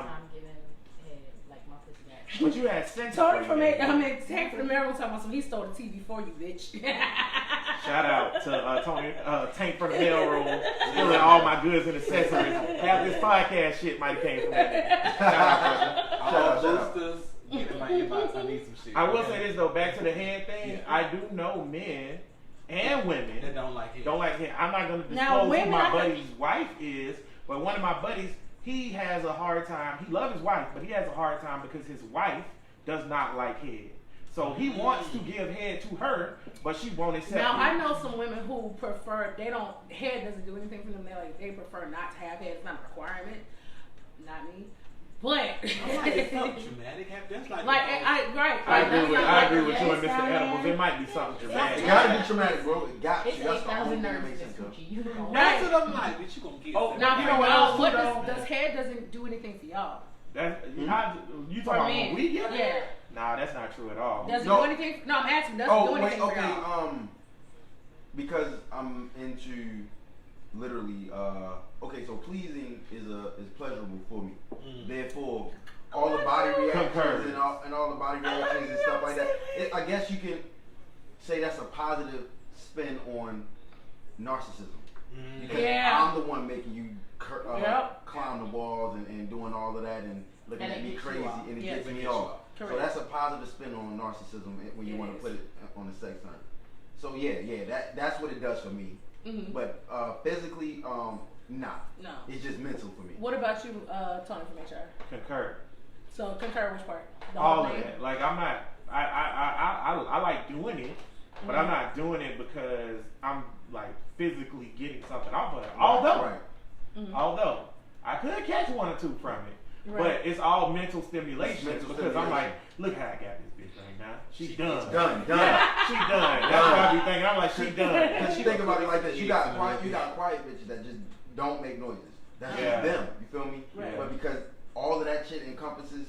time giving head, like my pussy got. But you had sex. Tony before from you it. got I married. mean, Tank from the Maryland talking about some. He stole the TV for you, bitch. Shout out to Tony, Tank from the mailroom, stealing all my goods and accessories. Half this podcast shit might have came from that. Shout out, brother. All boosters, get in my inbox. I need some shit. I will say this though, back to the head thing. Yeah. I do know men and women That don't like it. don't like head. I'm not gonna Now, disclose who women, my I can- buddy's wife is, but one of my buddies, he has a hard time. He loves his wife, but he has a hard time because his wife does not like head. So he wants to give head to her, but she won't accept Now it. I know some women who prefer they don't head doesn't do anything for them. They prefer not to have head. It's not a requirement. Not me. But I'm like, it's something dramatic. That's like, I agree with you and Mr. Edibles. It might be something It dramatic. gotta be traumatic, bro. It got It's you. That's the only 8,000 thing that nerves in makes this sense. Bro. coochie. You know. That's what I'm like. But you gonna get? Oh, now you for know what y'all, else, what though? does head doesn't do anything for y'all? That, you For talking about men. when we get Yeah. there? Nah, that's not true at all. Does it No. do anything? No, I'm asking. Does it Oh do wait, anything for okay. y'all? Because I'm into literally. Okay, so pleasing is pleasurable for me. Therefore, all the body reactions Concur. and all the body reactions and stuff like that. I guess you can say that's a positive spin on narcissism. Because Yeah. I'm the one making you Yep. climb the walls and doing all of that and looking And at it me gets you crazy off. and it Yes, gets it me gets you off. off. So Correct. that's a positive spin on narcissism when you It want is. to put it on the sex term. So that's what it does for me. Mhm. But physically, nah. No. It's just mental for me. What about you, Tony from HR? Concur. So concur which part? The All whole of thing? that. Like I'm not. I like doing it, but I'm not doing it because I'm like physically getting something off of it. Although I could catch one or two from it, Right. but it's all mental stimulation It's mental because I'm like, stimulation. look how I got this bitch right now. She done. Done. Yeah, she done. That's what I be thinking. I'm like, she done. Because you think about it like this, you got quiet bitches that just don't make noises. That's Yeah. just them. You feel me? Right. But because all of that shit encompasses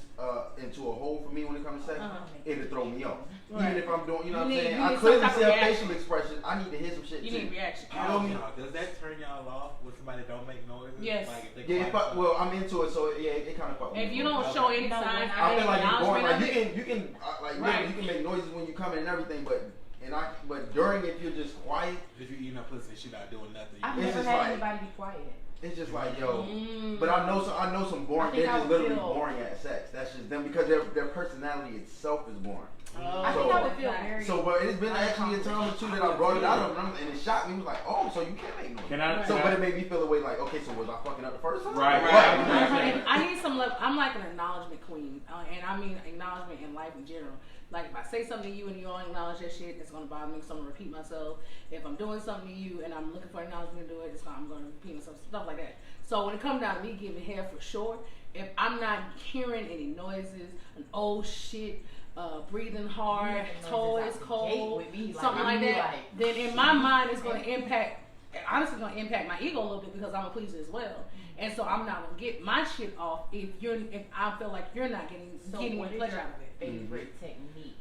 into a whole for me when it comes to sex, it'll throw me off. Right. Even if I'm doing, you know what I'm You need- saying? you I need clearly some type see of a reaction. facial expression. I need to hear some shit You too. need reaction. You know me? Does that turn y'all off when somebody don't make noises? Yes. Like if they Yeah, well, I'm into it, so yeah, it kind of fucks me. If you don't show any No, signs, I feel like you're boring. Like acknowledgement you can like Right. yeah, you can make noises when you come in and everything, but during if you're just quiet, If you eating a pussy and she not doing nothing, I've It's never just had like- anybody be quiet. it's just like yo. Mm. But I know some boring. I think They're I just would literally feel- boring at sex. That's just them because their personality itself is boring. I think So- I would feel very. So, but it's been actually a time or two that I brought it out of them, and it shocked me. It was like, oh, so you can make noise. Can I? So, can but I- it made me feel away like, okay, so was I fucking up the first time? Right, What? right. You know what I'm saying? I need some. I'm like an acknowledgement queen, and I mean acknowledgement in life in general. Like if I say something to you and you don't acknowledge that shit, it's gonna bother me. So I'm gonna repeat myself. If I'm doing something to you and I'm looking for acknowledgement to do it, I'm gonna repeat myself. Stuff like that. So when it comes down to me giving hair for sure, if I'm not hearing any noises, an old shit. Breathing hard, making noises toe out is the gate cold, with me, like, something I'm like that. like- Then in my mind, it's going to impact. Honestly, going to impact my ego a little bit because I'm a pleaser as well, and so I'm not going to get my shit off if I feel like you're not getting So any what is pleasure your out of it. favorite technique?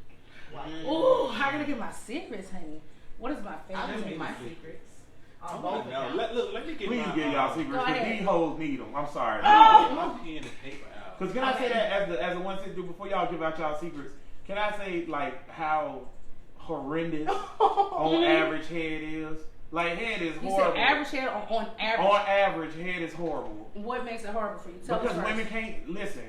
Ooh, how can I get my secrets, honey? What is my I favorite? will me take my see. secrets. Oh On my both God. accounts. Let me get Please my, give y'all secrets Go because ahead. these hoes need them. I'm sorry. Oh! Get my pen and paper out. Because can I say that as the one thing to do before y'all give out y'all secrets? Can I say like how horrendous on average head is? Like head is You horrible. said average hair on average. On average, head is horrible. What makes it horrible for you? Tell Because us first. women can't listen.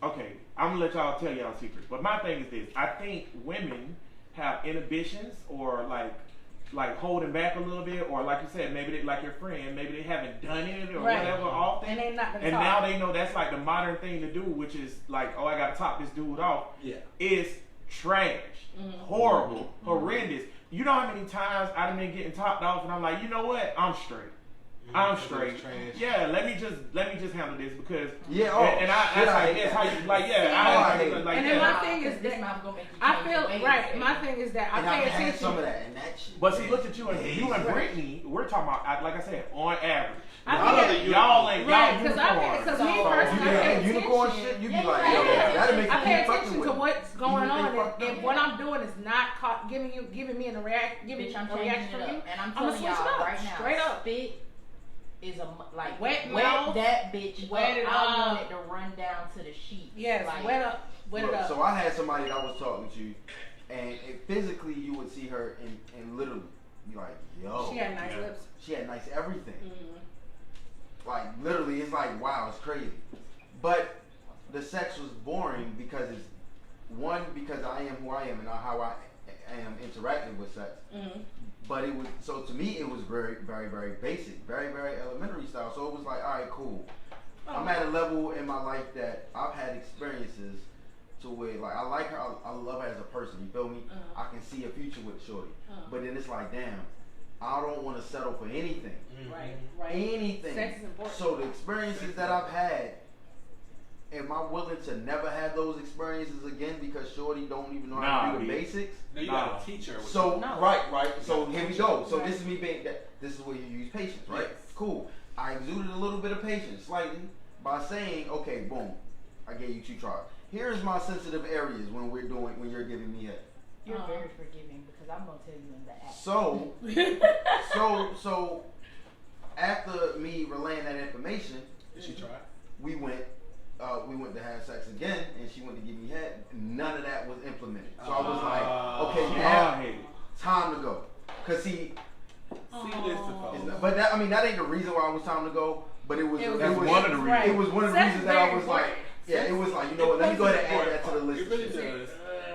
Okay, I'm gonna let y'all tell y'all secrets. But my thing is this: I think women have inhibitions or like holding back a little bit, or like you said, maybe they like your friend, maybe they haven't done it or Right. whatever often. And they not gonna And talk. now they know that's like the modern thing to do, which is like, oh, I gotta top this dude off. Yeah. It's trash, horrible, horrendous. You know how many times I've been getting topped off, and I'm like, you know what? I'm straight. I'm straight. Yeah, let me just handle this because yeah. And I guess how you like and then my thing is this that mouth gonna make you I change feel your ways, right. baby. My thing is that I And pay I've had attention. some of that, and that shit. But see, look at you and Brittany. We're talking about, like I said, on average. Y'all ain't right, because me personally, I pay unicorn attention. shit, you be like, yo, that'll make I you pay keep fucking attention with to it. what's going on, fucked and up. what I'm doing is not giving me a reaction Bitch, I'm a changing reaction it from you. up. And I'm I'ma telling switch it y'all up, right now, straight up. spit is Wet wet mouth, that bitch wet it up. I up. want it to run down to the sheets. Yes, like, wet it Look, up. so I had somebody that I was talking to, and physically you would see her and literally be like, yo. She had nice lips. She had nice everything. Mm-hmm. Like literally, it's like wow, it's crazy. But the sex was boring because it's because I am who I am and how I am interacting with sex. Mm-hmm. But it was so to me it was very very very basic, very very elementary style. So it was like, all right, cool. I'm at a level in my life that I've had experiences to where like I like her, I love her as a person. You feel me? I can see a future with Shorty. But then it's like, damn, I don't want to settle for anything. Right. Anything. Sex is important. So the experiences that I've had, am I willing to never have those experiences again because Shorty don't even know how to do the basics? No, you gotta teach her. So right. So here we go. So Right. this is me being this is where you use patience, right? Yes. Cool. I exuded a little bit of patience, slightly, by saying, okay, boom, I gave you 2 tries. Here's my sensitive areas when you're giving me head. You're very forgiving because I'm gonna tell you in the act. So after me relaying that information, Did she try? we went to have sex again, and she went to give me head. None of that was implemented. So I was like, okay, now time to go. Cause see, but that that ain't the reason why it was time to go. But it was one of the reasons. It was one of the reasons that I was like, yeah, it was like, you know what? Let me go ahead and add that to the list. It really does.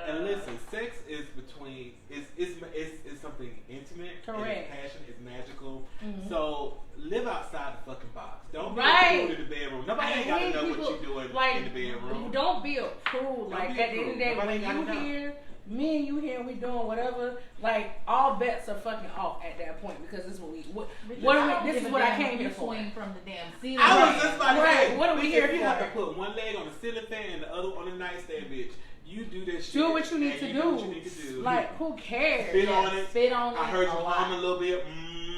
And listen, sex is between it's something intimate, correct. It's passion, it's magical. So live outside the fucking box. Don't be a Right. prude in the bedroom. Nobody ain't gotta know what you're doing in the bedroom. Don't be a prude. Like at the end of the day, when you here, me and you here, and we doing whatever. Like all bets are fucking off at that point because this is this is what I came here for. Swing from the damn ceiling. I was just about to say, what are we here if you for? have to put one leg on the ceiling fan and the other on the nightstand, bitch. You do this shit. Do what you need to do. What you need to do. Like who cares? Spit on it. Spit on it. I heard you hum a little bit.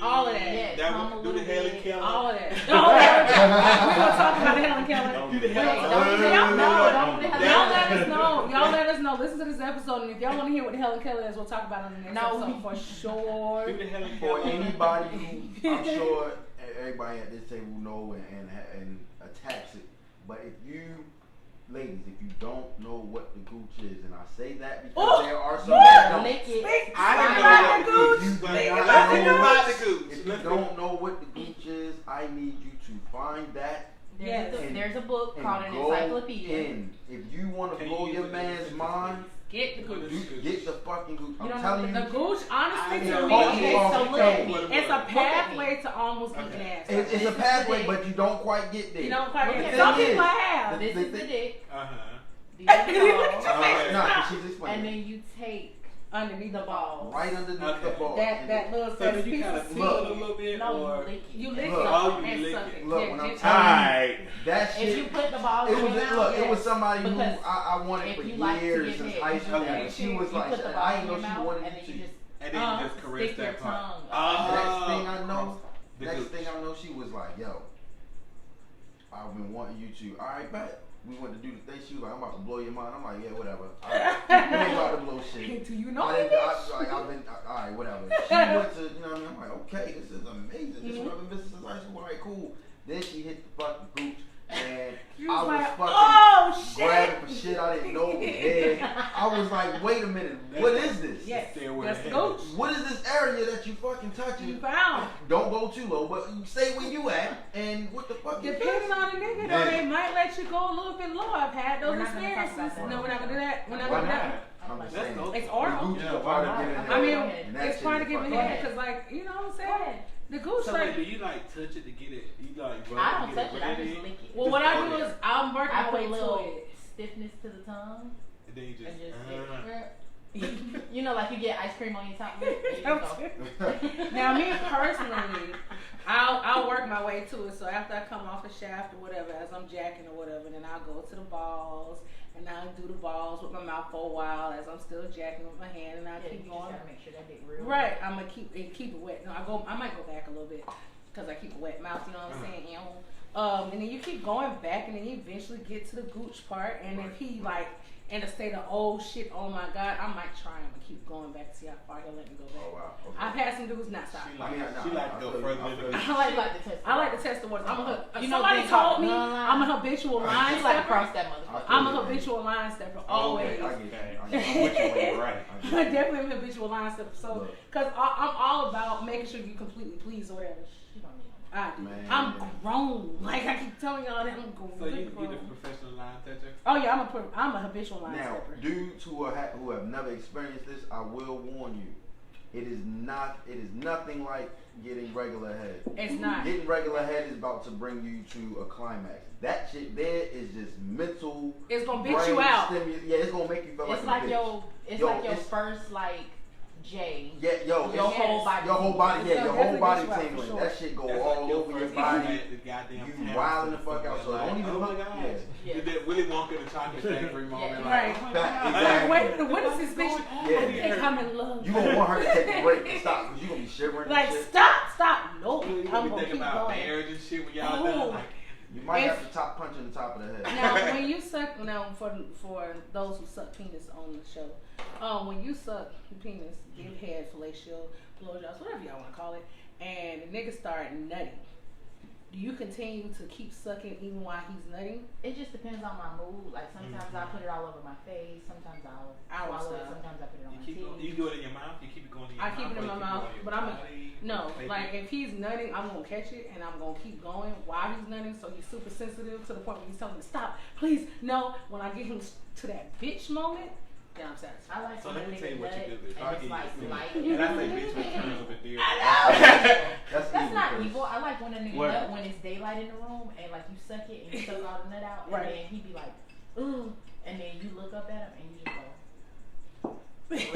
All of that. Yes, That do the Helen Keller. All of that. We're gonna talk about the Helen Keller. Do the Helen Y'all let us know. Y'all let us know. Listen to this episode, and if y'all want to hear what the Helen Keller is, we'll talk about it on the next episode for sure. Do the Helen For Keller. anybody who I'm sure everybody at this table know and attacks it, but if you ladies, if you don't know what the gooch is, and I say that because there are some that don't. Lick it. I didn't know what If you the if you don't know what the gooch is, I need you to find that. There's a book called an go encyclopedia. in. If you want to blow your man's mind, Get the gooch. get the fucking gooch. I'm don't telling The you. gooch, honestly, to know. me, Okay, so look. it's a pathway to almost eating ass. It's a pathway, but you don't quite get there. You don't quite Look get at it. Some this. people have. This is the dick. Look at your face. No, 'cause she's And explaining. then you take Underneath the ball. Right underneath the ball. That little So then you piece kind of of meat. feel it a little bit, no, or you lick it. You lick it Look. Oh, you and lick suck it. it. Look, Yeah, when I'm just- telling you, that If you shit. put the ball It in was your mouth, look. It was somebody who Because I wanted if for you like to years get since hit, high you school. do that And she shit. was You like, put the I ball didn't in know your she mouth, wanted and then to. you just and then you just caress stick your that part. tongue. Next thing I know, The next gooch. thing I know, she was like, "Yo, I've been wanting you to." All right, bet. We went to do the thing. She was like, "I'm about to blow your mind." I'm like, "Yeah, whatever. I ain't about to blow shit." Do you know I've it? been, all right, whatever. She went to, you know what I mean? I'm like, okay, this is amazing. This is what I've been missing since high school. All right, cool. Then she hit the fucking gooch, and You I was was like, fucking oh shit. grabbing for shit I didn't know was there. I was like, wait a minute, what is this? Yes, Stairway that's to the gooch. What is this area that you fucking You touching? found. Don't go too low, but you stay where you at, and what the fuck is Depending this? on the nigga, though, Man. they might let you go a little bit low. I've had those We're not gonna talk experiences. about that. No, we're not gonna do that. We're not Why gonna do not? that. I'm just Let's saying. go. It's The oral. gooch is Yeah, a part of why giving not? head. I mean, And that it's shit part is of giving fucking- head because, like, you know what I'm Go saying? ahead. The gooch, So like, do you like touch it to get it? You like rub I it don't to touch get it. I it just ready? lick it. well, what I do is I'm working I my put way a to little it. stiffness to the tongue, And then you just. and just you know, like you get ice cream on your top lip. And you just go. Now, me personally, I'll work my way to it. So after I come off the shaft or whatever, as I'm jacking or whatever, then I'll go to the balls and I'll do the balls with my mouth for a while as I'm still jacking with my hand, and I'll keep you going. Just gotta make sure that dick real. Right, I'm gonna keep it wet. No, I might go back a little bit because I keep a wet mouth. You know what I'm saying? And then you keep going back, and then you eventually get to the gooch part. And if he like in a state of oh shit, oh my god, I might try him and keep going back to see how far he'll let me go back. Oh wow. Okay. I've had some dudes not stop. She like to go further than the I like to test the waters. You know, somebody they told me line. I'm a habitual line She's like stepper. across that motherfucker. I'm a habitual line stepper always. I get that. I'm with you when you're right. I definitely am a habitual line stepper. So, because I'm all about making sure you completely please or whatever. She don't need no. I'm grown. Like I keep telling y'all that I'm grown. So you the professional line toucher? Oh yeah, I'm a habitual line Now, stepper. dudes who have never experienced this, I will warn you. It is nothing like getting regular head. It's not. Getting regular head is about to bring you to a climax. That shit there is just mental. It's gonna bitch you out. Yeah, it's gonna make you feel It's like like a bitch. it's like your first like J. Yeah, yo, Your whole body. your whole body, yeah, your whole body Definitely tingling. sure. That shit go That's all like your over your first body. the goddamn You wilding the fuck out. So like, don't even oh my look. gosh. Yeah. Did that Willy Wonka the chocolate factory moment? Right. Like, oh my Back- God. exactly. Wait a minute, what is this bitch? Yeah. I think I'm in love. You gonna want her to take a break and stop because you gonna be shivering. Like and shit. stop. Nope. You I'm be gonna thinking keep about going. marriage and shit when y'all Oh. done. Like, You might If- have to punch in the top of the head. Now, when you suck, for those who suck penis on the show, when you suck penis, give head, fellatio, blowjobs, whatever y'all want to call it, and the nigga start nutting, do you continue to keep sucking even while he's nutting? It just depends on my mood. Like sometimes I put it all over my face. Sometimes I'll swallow it. Sometimes I put it on my teeth. you do it in your mouth. You keep it going in your I mouth. keep it in or my you mouth, keep it but on I'm your body, no, take like it. if he's nutting, I'm gonna catch it and I'm gonna keep going while he's nutting. So he's super sensitive to the point where he's telling me to stop, please, no. When I get him to that bitch moment, then I'm satisfied. I like So when let a me tell you nigga what you nut do. If I and give it's you like a light. and I say bitch with terms of endearment. That's That's evil, not Chris. evil. I like when a nigga What? nut when it's daylight in the room and like you suck it and you suck all the nut out Right. and then he be like, ooh, and then you look up at him and you just go. Boy, Let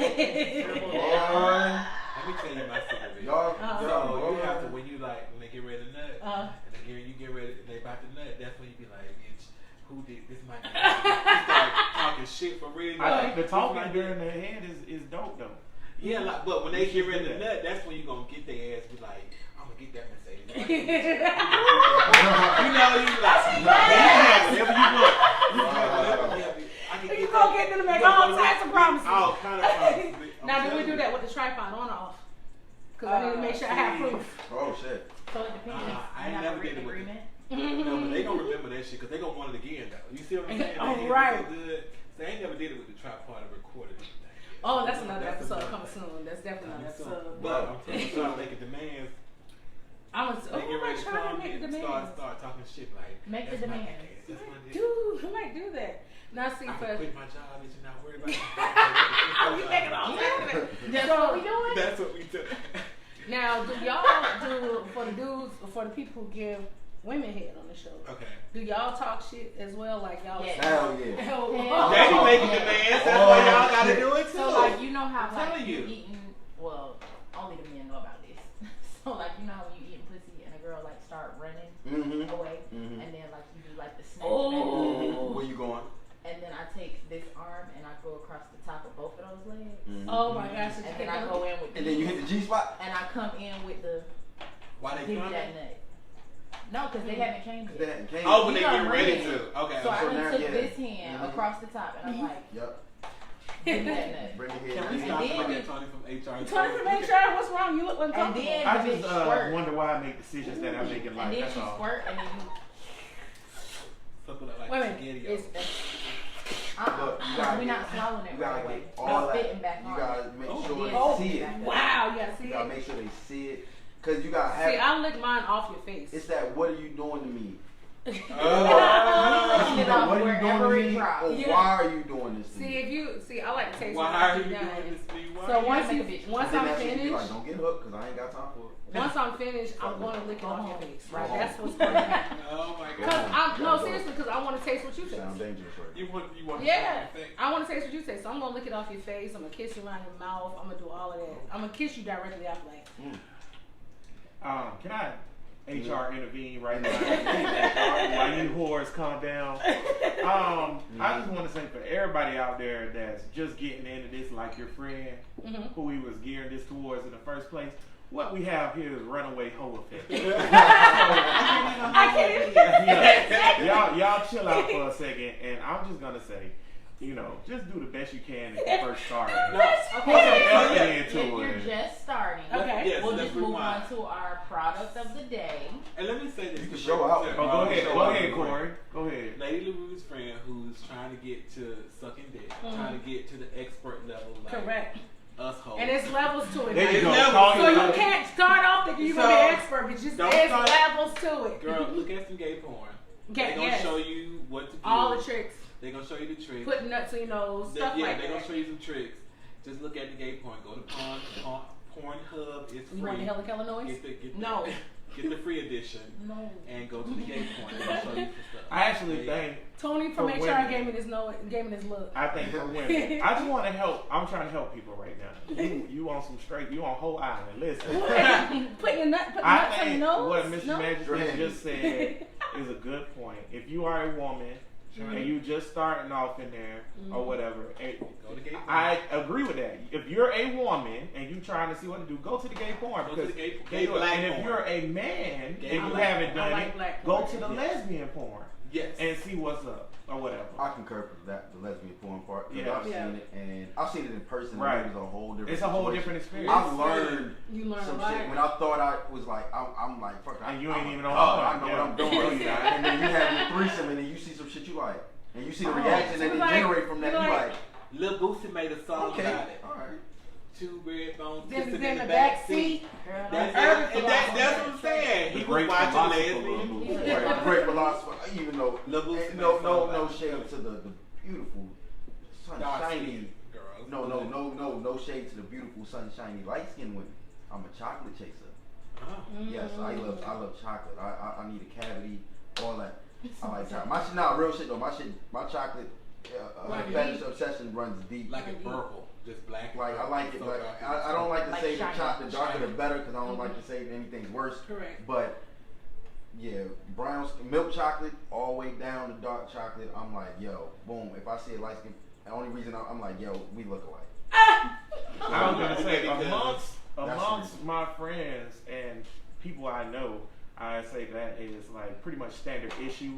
me tell you my secret. y'all, So you have to when you like when they get ready to nut, Uh-huh. and then you get ready, they about to nut. That's when you be like, bitch, who did this? My you start talking shit for real. I think the This talking my during dick. the hand is dope though. Yeah, like, but when they You get should ready do to that. nut, that's when you gonna get their ass. Be like, I'm gonna get that Mercedes. Like, You you know, you like, whatever you want. I can You get gonna that. get them to make all types of promises. All kind of promises. I'm Now, do we telling do you. that with the tripod on or off? Because I need to make sure I have proof. Oh shit. So it depends. I You ain't have never a did written it with agreement. No, but they gonna remember that shit because they gonna want it again though. You see what I'm saying? Oh, They right. So good. So I ain't never did it with the tripod and recorded it. Oh, that's another That's episode another coming thing. soon. That's definitely another So, episode. but I'm trying to make it demands. I'm They get ready to trying to come make the and demands. start talking shit like Make the that's my demands. ass, that's my dick. Dude, I might do that. Now, see, I for can quit my job and you're not worried about you making all sense. That's So- what we doing. That's what we do. Now, do y'all do for the dudes, for the people who give women head on the show? Okay. Do y'all talk shit as well? Like y'all? Yes. Hell yeah. Hell, Hell They be Oh, making yeah. demands. That's why y'all gotta shit. do it too. So like you know how I'm like telling you you. eating well only the men know about this. So like you know how when you eating pussy and a girl like start running Mm-hmm. away Mhm. and then like you do like the snatch Oh. Where you going? and then I take this arm and I go across the top of both of those legs Mhm. Oh my gosh! and then I go in with And then you hit the G spot. and I come in with the Why they give you coming? that nut. No, because they haven't came They yet. hadn't came. Oh, when they You get done ready ran. to. Okay. So I So done now- took yeah. this hand Mhm. across the top and I'm like, Yep. give me that nut. Bring your Can head. we in. stop then looking you- at Tony from HR? Trying to make sure what's wrong. You look And uncomfortable. then I the just bitch squirt. wonder why I make decisions that I make in And life. then That's you all. squirt and then you Suck it up like Wait a minute. spaghetti. It's, But you gotta we're get- not swallowing it You gotta right away. get all It's that. spitting back You on. gotta make Oh, sure yeah. they see it. wow, you gotta see You it. gotta make sure they see it. Cause you gotta have. See, I lick mine off your face. It's that. What are you doing to me? Licking it Or off what are you wherever doing to it me? drops. Or Yeah. why are you doing this to See, me? if you see, I like to taste Why what are I you do doing done. this to me? Why So are you once make you, a bitch. once Then I'm that shit be finished, like, don't get hooked, cause I ain't got time for it. once I'm finished, I'm going to lick it off your face. Right? Oh. That's what's going to happen. Oh my Go Cause god. on. I'm no Gotta go. seriously, cause I want to taste what you Sound taste. dangerous, right? You want Yeah, to I want to taste what you taste. So I'm gonna lick it off your face. I'm gonna kiss you around your mouth. I'm gonna do all of that. I'm gonna kiss you directly after, like. Can I HR intervene right now. While you whores calm down. I just want to say for everybody out there that's just getting into this, like your friend who we was gearing this towards in the first place, what we have here is runaway hoe effect. Y'all chill out for a second, and I'm just gonna say, just do the best you can at the first start. You're just starting. Okay. Yes, We'll let's just move rewind. on to our product of the day. And let me say this. You can show out. Go ahead, Corey. Go ahead. Lady LaRue's friend who's trying to get to sucking dick, trying to get to the expert level. Like Correct. Us hoes. And it's levels to it. There you Like, go. so you can't start off thinking you're going to be an expert, but just Don't there's start- levels to it. Girl, look at some gay porn. Okay, They're going to show you what to do. All the tricks. They're going to show you the tricks. Put nuts in your nose, stuff Yeah, like they're that. going to show you some tricks. Just look at the gay porn. Go to Pornhub. It's free. You want the Helen Keller noise? No. Get the free edition. No. And go to the gay porn. They're going to show you some stuff. I actually think Tony from For HR women. gave me this look. I think for women, I just want to help. I'm trying to help people right now. You on some straight? You on whole island? Listen. Put your nuts on I your think nose. what Mr. No? Magistrate just said is a good point. If you are a woman and you just starting off in there or whatever, and Go to gay porn. I agree with that. If you're a woman and you trying to see what to do, go to the gay porn Go to because the gay they do it. black And if porn. you're a man Gay and you black. haven't I done like it, black go porn. to the lesbian porn Yes. and see what's up or whatever. I concur with that, the lesbian porn part. 'Cause Yeah. I've seen it, and I've seen it in person. Right. And it was a whole different. It's a whole situation. different experience. I've learned You learn a some lot. shit when I thought I was like, I'm like, fuck. And you ain't even on I point. know what I'm doing. No, you're not. And then you have your threesome, and then you see some shit you like, and you see the Oh, reaction that you they like- generate from that. you You like- like, Lil Boosie made a song okay, about it. all right. Two red bones Then kissing in in the the back back seat. seat. Girl, That's, that's that's what I'm saying. He The was great watching philosopher, lesbian. Right, great philosopher. Even though Lil Boosie and made no a song no about shade it. to the beautiful Dark sunshiny. skin girls. No shade to the beautiful sunshiny light skinned women. I'm a chocolate chaser. Oh. Yes, I love chocolate. I need a cavity, all that. I like chocolate. My shit, not real shit though. My chocolate Right. fetish obsession runs deep. Like a purple, just black. Like I like it. So Like dark. I don't like to Like say shiny. the darker the Shiny. better because I don't like to say anything's worse. Correct. But yeah, milk chocolate all the way down to dark chocolate. I'm like, yo, boom. If I see a light skin, the only reason I'm like, yo, we look alike. Ah! I was gonna say Because amongst that's amongst the my friends and people I know, I say that is like pretty much standard issue.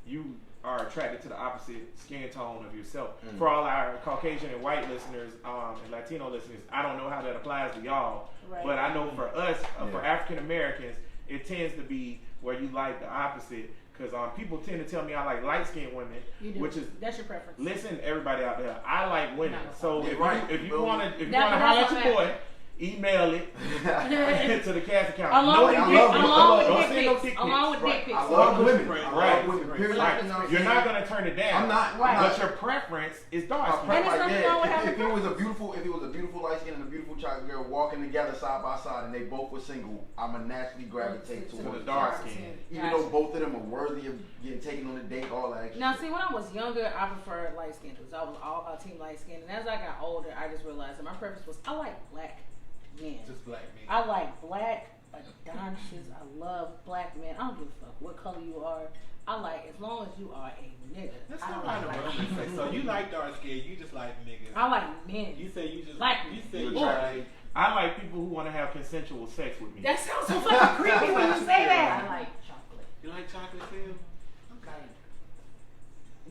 You are attracted to the opposite skin tone of yourself. For all our Caucasian and white listeners and Latino listeners, I don't know how that applies to y'all, Right. but I know for us, for Yeah. African Americans, it tends to be where you like the opposite. Because people tend to tell me I like light skinned women, You do. which is That's your preference. listen, everybody out there, I like women. So Yeah, if right. you Boom. wanna That's holler at what your I'm boy, email it to the cast account. Along No, with I dick- love women. along with Don't dick send no pics. dick Along pics. with Right. dick pics. I love women. Right. I Right. love women. Period. Right. You know what I'm You're saying? not gonna turn it down. I'm not. Right. But your preference is dark My skin. And preference, there's nothing wrong with having if it was a beautiful light skin and a beautiful chocolate girl walking together side by side and they both were single, I'ma naturally gravitate To towards the dark skin. Even though both of them are worthy of getting taken on a date, all that extra. Now, shit. see, when I was younger, I preferred light skin because I was all about team light skin. And as I got older, I just realized that my preference was I like black men. Just black men. I like black adonches. I love black men. I don't give a fuck what color you are. I like as long as you are a nigga. That's I not don't right. like So you like dark skin, you just like niggas. I like men. You say you just Like you say you you attract- like I like people who want to have consensual sex with me. That sounds so fucking creepy when you say I that. like chocolate. you like chocolate too?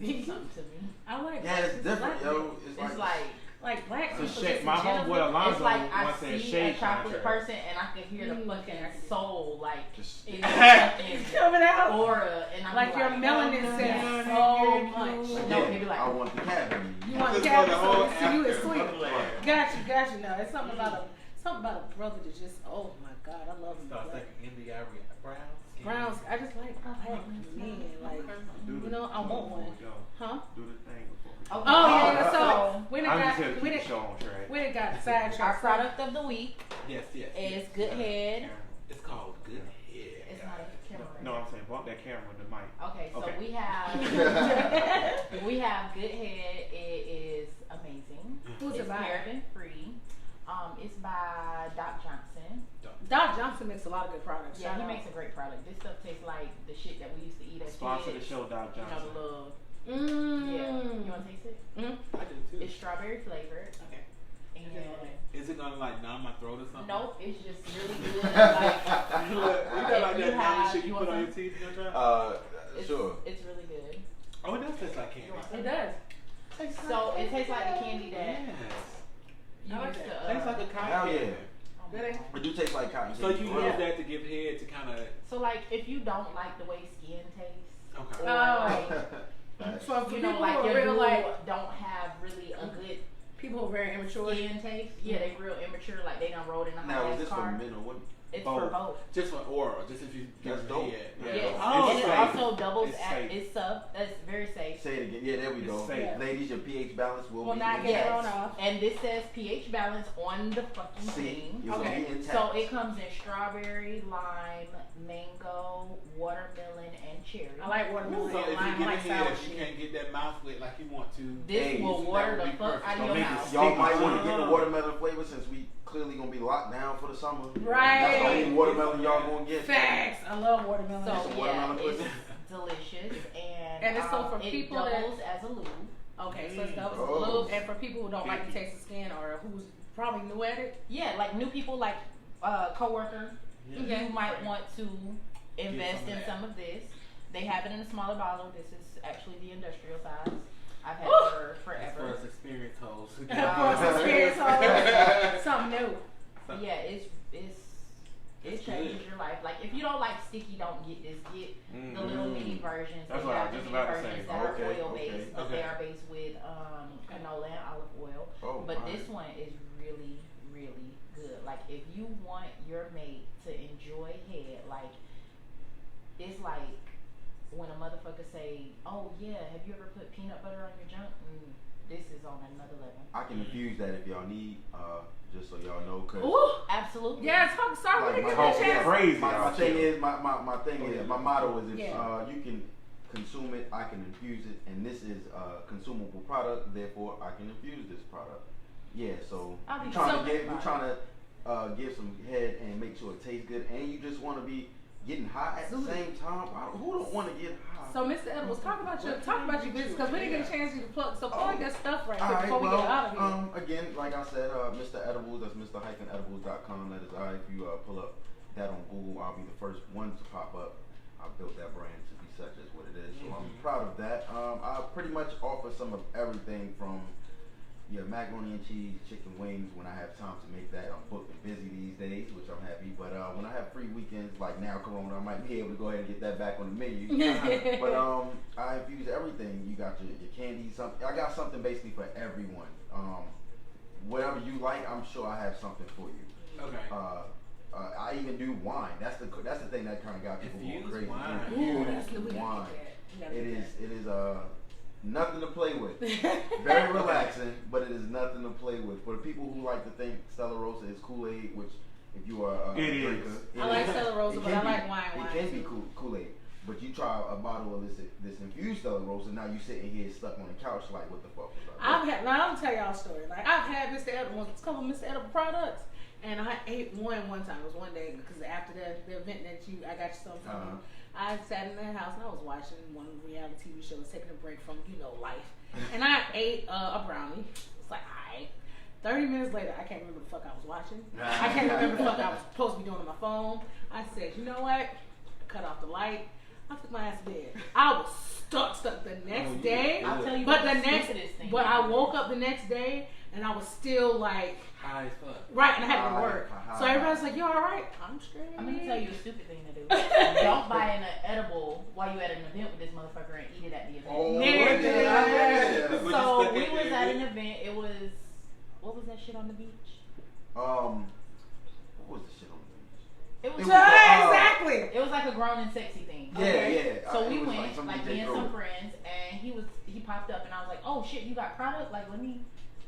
Like something to me. I like Yeah, it's black different, people. yo. It's like black It's people. a just shade. in My general. homeboy Alonzo it's like I once said see a shade chocolate contract. person and I can hear the fucking I see. soul like Just in something Coming out. aura and I'm Like your melanin says so much. No, maybe like I want the cavity. You want Just to go have the whole so you is after sweet. motherland. Gotcha. No, it's something about a brother that just oh my god, I love him. Starts Like, like India brown skin. Browns, I just like black men. Like you know, I want one. Huh? Do the thing before. Oh yeah. So we I'm done just here to got keep the show on track. we done got our sidetracked. product of the week Yes. is Good Head. It's called Good Head. It's not a camera. No, I'm saying bump that camera with the mic. Okay, so Okay. we have Good Head. It is amazing. Who's It's it by? paraben free. It's by Doc Johnson. Doc Johnson makes a lot of good products. Yeah, he makes a great product. This stuff tastes like the shit that we used to eat as Sponsor kids. the show, Doc Johnson. You know, the little. Yeah. You want to taste it? I do too. It's strawberry flavored. Okay. And is it gonna like numb my throat or something? nope, it's just really good. Look, you got like that have, shit you put on your teeth. Sure. It's really good. Oh, it does taste like candy. It does. So it tastes like the candy that Yes. you I like used that. to. Tastes like a cotton Hell candy. yeah. Oh my Really? God. It do taste like cotton So candy. you Yeah. use that to give head to kind of. So like, if you don't like the way skin tastes, Okay. or like, For you know, people like who are your real, dude like don't have really a good people who are very immature. skin taste. Yeah, they real immature. Like they done rolled in a Now, hot is this ass for car. men or women? It's Both. for both. Just for oral, just if you That's give dope. head. Yes. Oh, and it safe. also doubles It's as safe. it's it's very safe. Say it again. Yeah, there we It's go. safe. Ladies, your pH balance will Will be not get intact. thrown off. And this says pH balance on the fucking See, thing. it will Okay. be intact. So it comes in strawberry, lime, mango, watermelon, and cherry. I like watermelon. So if you Lime, get I like a sour head, you shit. can't get that mouth wet like you want to. This Hey, will that water would the be fuck perfect. out of Don't your make it mouth. Y'all might want to get the Oh. watermelon flavor since we clearly gonna be locked down for the summer. Right. That's the only watermelon y'all gonna get. Facts. I love watermelon. So Some yeah, watermelon it's pudding. delicious, and And it's so for it people that- doubles as a lube. Okay, so it's doubles Oh. a lube, and for people who don't like the taste of skin or who's probably new at it. Yeah, like new people, like coworker, Yeah. you might want to invest some of in that. some of this. They have it in a smaller bottle. This is actually the industrial size. I've had Ooh. it for That's forever. for us experienced hoes. For us experience hoes, something new. Yeah, it It's changes good. your life. Like if you don't like sticky, don't get this. Get the little mini versions. That's They what I have was the just mini about to say. versions that are Okay, oil okay, based, but okay. they are based with canola and olive oil. Oh, But alright. this one is really, really good. Like if you want your mate to enjoy head, like it's like when a motherfucker say, "Oh yeah, have you ever put peanut butter on your junk?" This is on another level. I can infuse that if y'all need, just so y'all know, cause Ooh. Absolutely. Yeah, talk. Sorry, like we my, didn't get a yeah. chance. Crazy. my thing is, my thing Oh, is, yeah. my motto is if Yeah. you can consume it, I can infuse it, and this is a consumable product, therefore I can infuse this product. Yeah, so I'll be we're trying so to get, proud. we're trying to give some head and make sure it tastes good, and you just want to be getting high at the same time. Who don't want to get high? So, Mr. Edibles, talk about your business because we didn't get a chance to plug. So, plug your stuff right All quick right, before we well, get out of here. again, like I said, Mr. Edibles, that's Mr-Edibles.com. That is I. If you pull up that on Google, I'll be the first one to pop up. I built that brand to be such as what it is, so I'm proud of that. I pretty much offer some of everything from macaroni and cheese, chicken wings when I have time to make that. I'm booked and busy these days, which I'm happy. But when I have free weekends, like now Corona, I might be able to go ahead and get that back on the menu. But I infuse everything. You got your candy, something. I got something basically for everyone. Whatever you like, I'm sure I have something for you. Okay. I even do wine. That's the thing that kind of got people going Infused crazy. wine. Ooh, that's Infused we gotta wine. get that. It is nothing to play with. Very relaxing, but it is nothing to play with. For the people who like to think Stella Rosa is Kool-Aid, which if you are a It is. drinker, I like is. Stella Rosa, It but can I be- like wine. It can be Kool-Aid. But you try a bottle of this infused Stella Rosa, now you sitting here stuck on the couch like, what the fuck was I? Now I'll tell y'all a story. Like I've had Mr. Edible, a couple of Mr. Edible products, and I ate one time. It was one day because after the event that I got you something from. I sat in that house and I was watching one reality TV show, taking a break from life, and I ate a brownie. It's like, alright. 30 minutes later, I can't remember the fuck I was watching. I can't remember the fuck I was supposed to be doing on my phone. I said, you know what? Cut off the light. I took my ass to bed. I was stuck the next day. I'll tell you But what the next, stupidest thing but I is. woke up the next day and I was still like, High as fuck. right, and I had to go to High, work. high, So high. everybody's like, you all right? I'm straight. I'm gonna tell you a stupid thing to do. Don't buy an edible while you at an event with this motherfucker and eat it at the event. Oh, Nigga. yeah. But you So stuck we at was the at an event? event. It was what was that shit on the beach? What was the shit on the beach? It was It was, Exactly. it was like a grown and sexy thing. Yeah. So It we was went, some like DJ me and throw. some friends, and he popped up, and I was like, oh shit, you got product? Like, let me,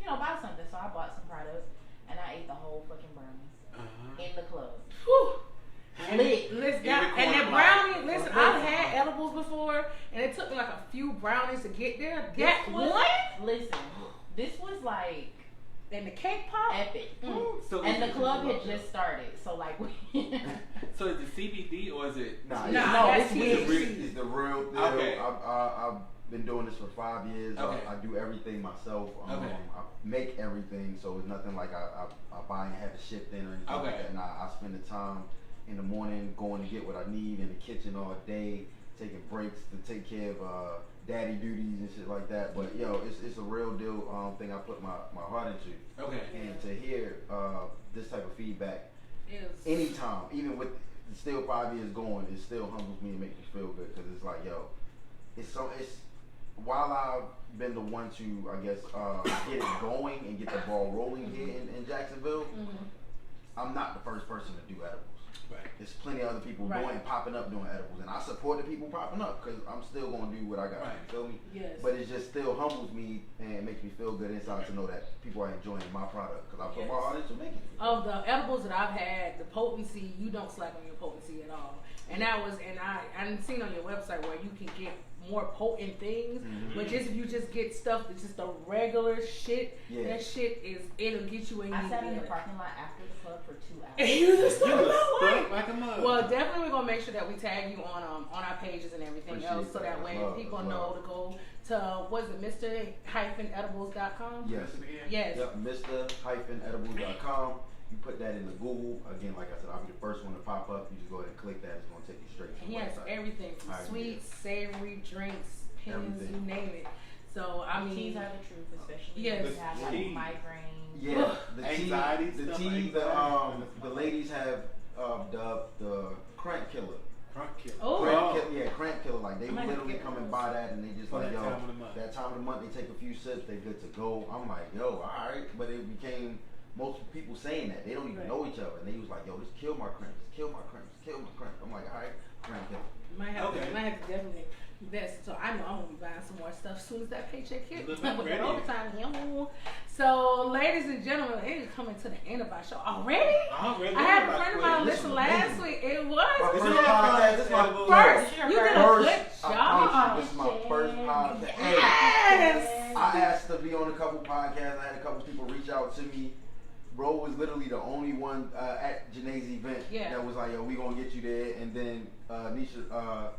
buy something. So I bought some product, and I ate the whole fucking brownie in the club. Whew. Lit. Listen, In the and that corner brownie, lot. listen, I've had edibles before, and it took me like a few brownies to get there. That This was- one, Listen, this was like And the cake pop. Epic. So And the club had just started, so like. So is it CBD or is it? Nah, Nah, it's it's the real deal. Okay. I've been doing this for 5 years. Okay. I do everything myself. Okay. I make everything, so it's nothing like I buy and have it shipped in or anything like Okay. that. Nah, I spend the time in the morning going to get what I need in the kitchen all day, taking breaks to take care of daddy duties and shit like that. But yo, it's a real deal thing I put my heart into. Okay. And to hear this type of feedback Is anytime, even with still 5 years going, it still humbles me and makes me feel good because it's like, yo, it's while I've been the one to, I guess, get it going and get the ball rolling here in Jacksonville, I'm not the first person to do edibles. Right. There's plenty of other people Right. doing, popping up doing edibles, and I support the people popping up because I'm still gonna do what I got. Right. You feel me? Yes. But it just still humbles me and makes me feel good inside to know that people are enjoying my product because I put my Yes. heart into making it. Of the edibles that I've had, the potency, you don't slack on your potency at all. And I didn't seen on your website where you can get more potent things, but just if you just get stuff that's just the regular shit, that shit it'll get you where you I need sat to in be the at. parking lot after the club for 2 hours. And you just You was don't stuck like a mug. Well, definitely we're gonna make sure that we tag you on our pages and everything Appreciate else, so that that. way Love, people love. know to go to Mr-edibles.com. Yes. Yes. Yep, Mr-edibles.com. You put that into Google. Again, like I said, I'll be the first one to pop up. You just go ahead and click that. It's going to take you straight to And the he has website. everything from Alright, sweets, savory, drinks, pins, Everything. you name it. So I mean, Teas are the truth, especially Yes. if you have like Tea. migraines. Yeah, the Anxiety, tea, stuff like the ladies have dubbed the crank killer. Crunk kill. Oh. Crank killer. Like they I might have to literally get come one and of buy that, and they just For like, that yo, time of the month. that time of the month, they take a few sips, they good to go. I'm like, yo, all right, but it became most people saying that they don't even Right. know each other, and they was like, yo, this kill my cramps, kill my cramps, kill my cramps. I'm like, all right, crank killer. might have Okay. to definitely invest. So I know I'm gonna be buying some more stuff as soon as that paycheck hits. Look, With I'm that ready. overtime, yo. So, ladies and gentlemen, it is coming to the end of our show already. Already? I had a friend of mine This listen was last amazing. week. It My was This first is our podcast. This is my edible. first. This is your You did a first. good I job. promise you, this is my first podcast. Hey, Yes. I asked to be on a couple podcasts. I had a couple people reach out to me. Bro was literally the only one at Janae's event that was like, yo, we gonna get you there. And then Nisha,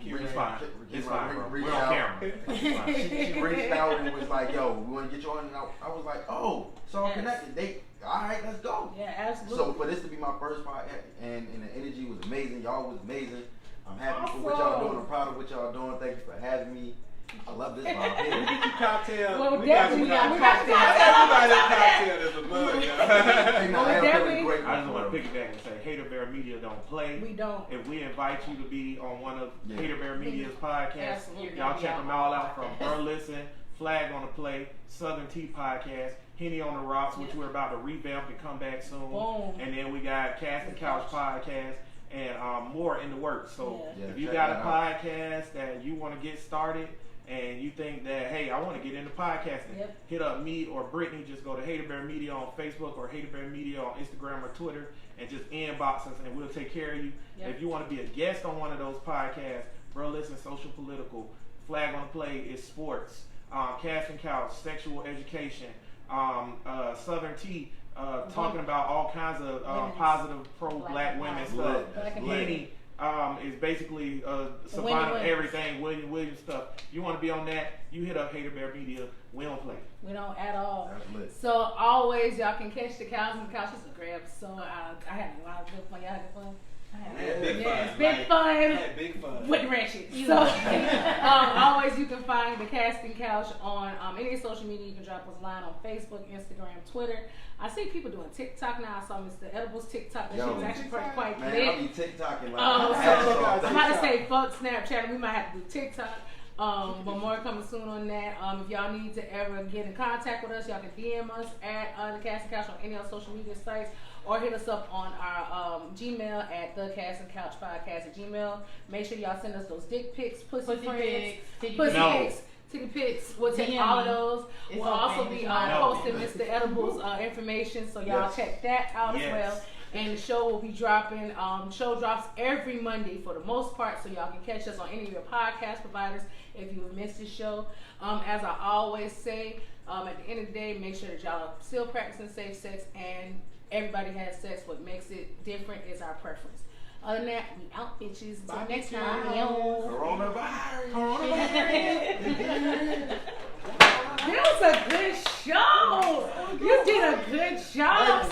It's fine. It's fine, bro. reached We're on out. camera. It's fine. She reached out and was like, yo, we want to get you on. And I was like, oh, it's all Yes. connected. All right, let's go. Yeah, absolutely. So for this to be my first podcast, and the energy was amazing. Y'all was amazing. I'm happy for what Awesome. y'all doing. I'm proud of what y'all doing. Thank you for having me. I love this vibe We here. get you cocktail. Well, we definitely, got we you got cocktail. cocktail. Everybody has a mug, y'all. Hey, no, Well, I am definitely- feeling great. I just want to piggyback and say, Hater Bear Media don't play. we don't. If we invite you to be on one of Yeah. Hater Bear Media's podcasts, Absolutely. y'all check them all out from Burleson, Flag on the Play, Southern Tea Podcast, Henny on the Rocks, which Yeah. we're about to revamp and come back soon. Boom. And then we got Cast and Couch Podcast and more in the works. So Yeah. if you check got a that out. podcast that you want to get started and you think that, hey, I want to get into podcasting, Yep. hit up me or Brittany. Just go to Hater Bear Media on Facebook or Hater Bear Media on Instagram or Twitter and just inbox us and we'll take care of you. Yep. If you want to be a guest on one of those podcasts, Bro Listen, Social Political, Flag on the Play is sports, Cast and Couch, sexual education, Southern Tea, talking about all kinds of Women's. positive pro-black women Black stuff. Black and Henny is basically Wendy Savannah Williams. everything, Williams stuff. You want to be on that, you hit up Hater Bear Media. We don't play. We don't at all. That's lit. So always, y'all can catch the cows and the couches to grab. So I had a lot of good fun. Y'all had good fun. Yeah, big Yeah, fun. it's big Like, fun. yeah, big fun. With ratchet. So always you can find the Casting Couch on any social media. You can drop us a line on Facebook, Instagram, Twitter. I see people doing TikTok now. I saw Mr. Edibles TikTok. That Yo, shit's actually quite Man, lit. I'll be TikToking like So hats off. I'm about to say fuck Snapchat. We might have to do TikTok. But more coming soon on that. If y'all need to ever get in contact with us, y'all can DM us at the Casting Couch on any of our social media sites, or hit us up on our Gmail at the Casting Couch Podcast at Gmail. Make sure y'all send us those dick pics, pussy Pussy prints, pics, titty pussy No. pics, titty pics. We'll take DM all of me. those. It's We'll also okay. be No. posting Mr. Edibles information, so y'all Yes. check that out as Yes. well. And the show will be dropping. Show drops every Monday for the most part, so y'all can catch us on any of your podcast providers if you have missed the show. As I always say, At the end of the day, make sure that y'all are still practicing safe sex, and everybody has sex. What makes it different is our preference. Other than that, we out, bitches. Until next time. Coronavirus. That was a good show. You did a good job.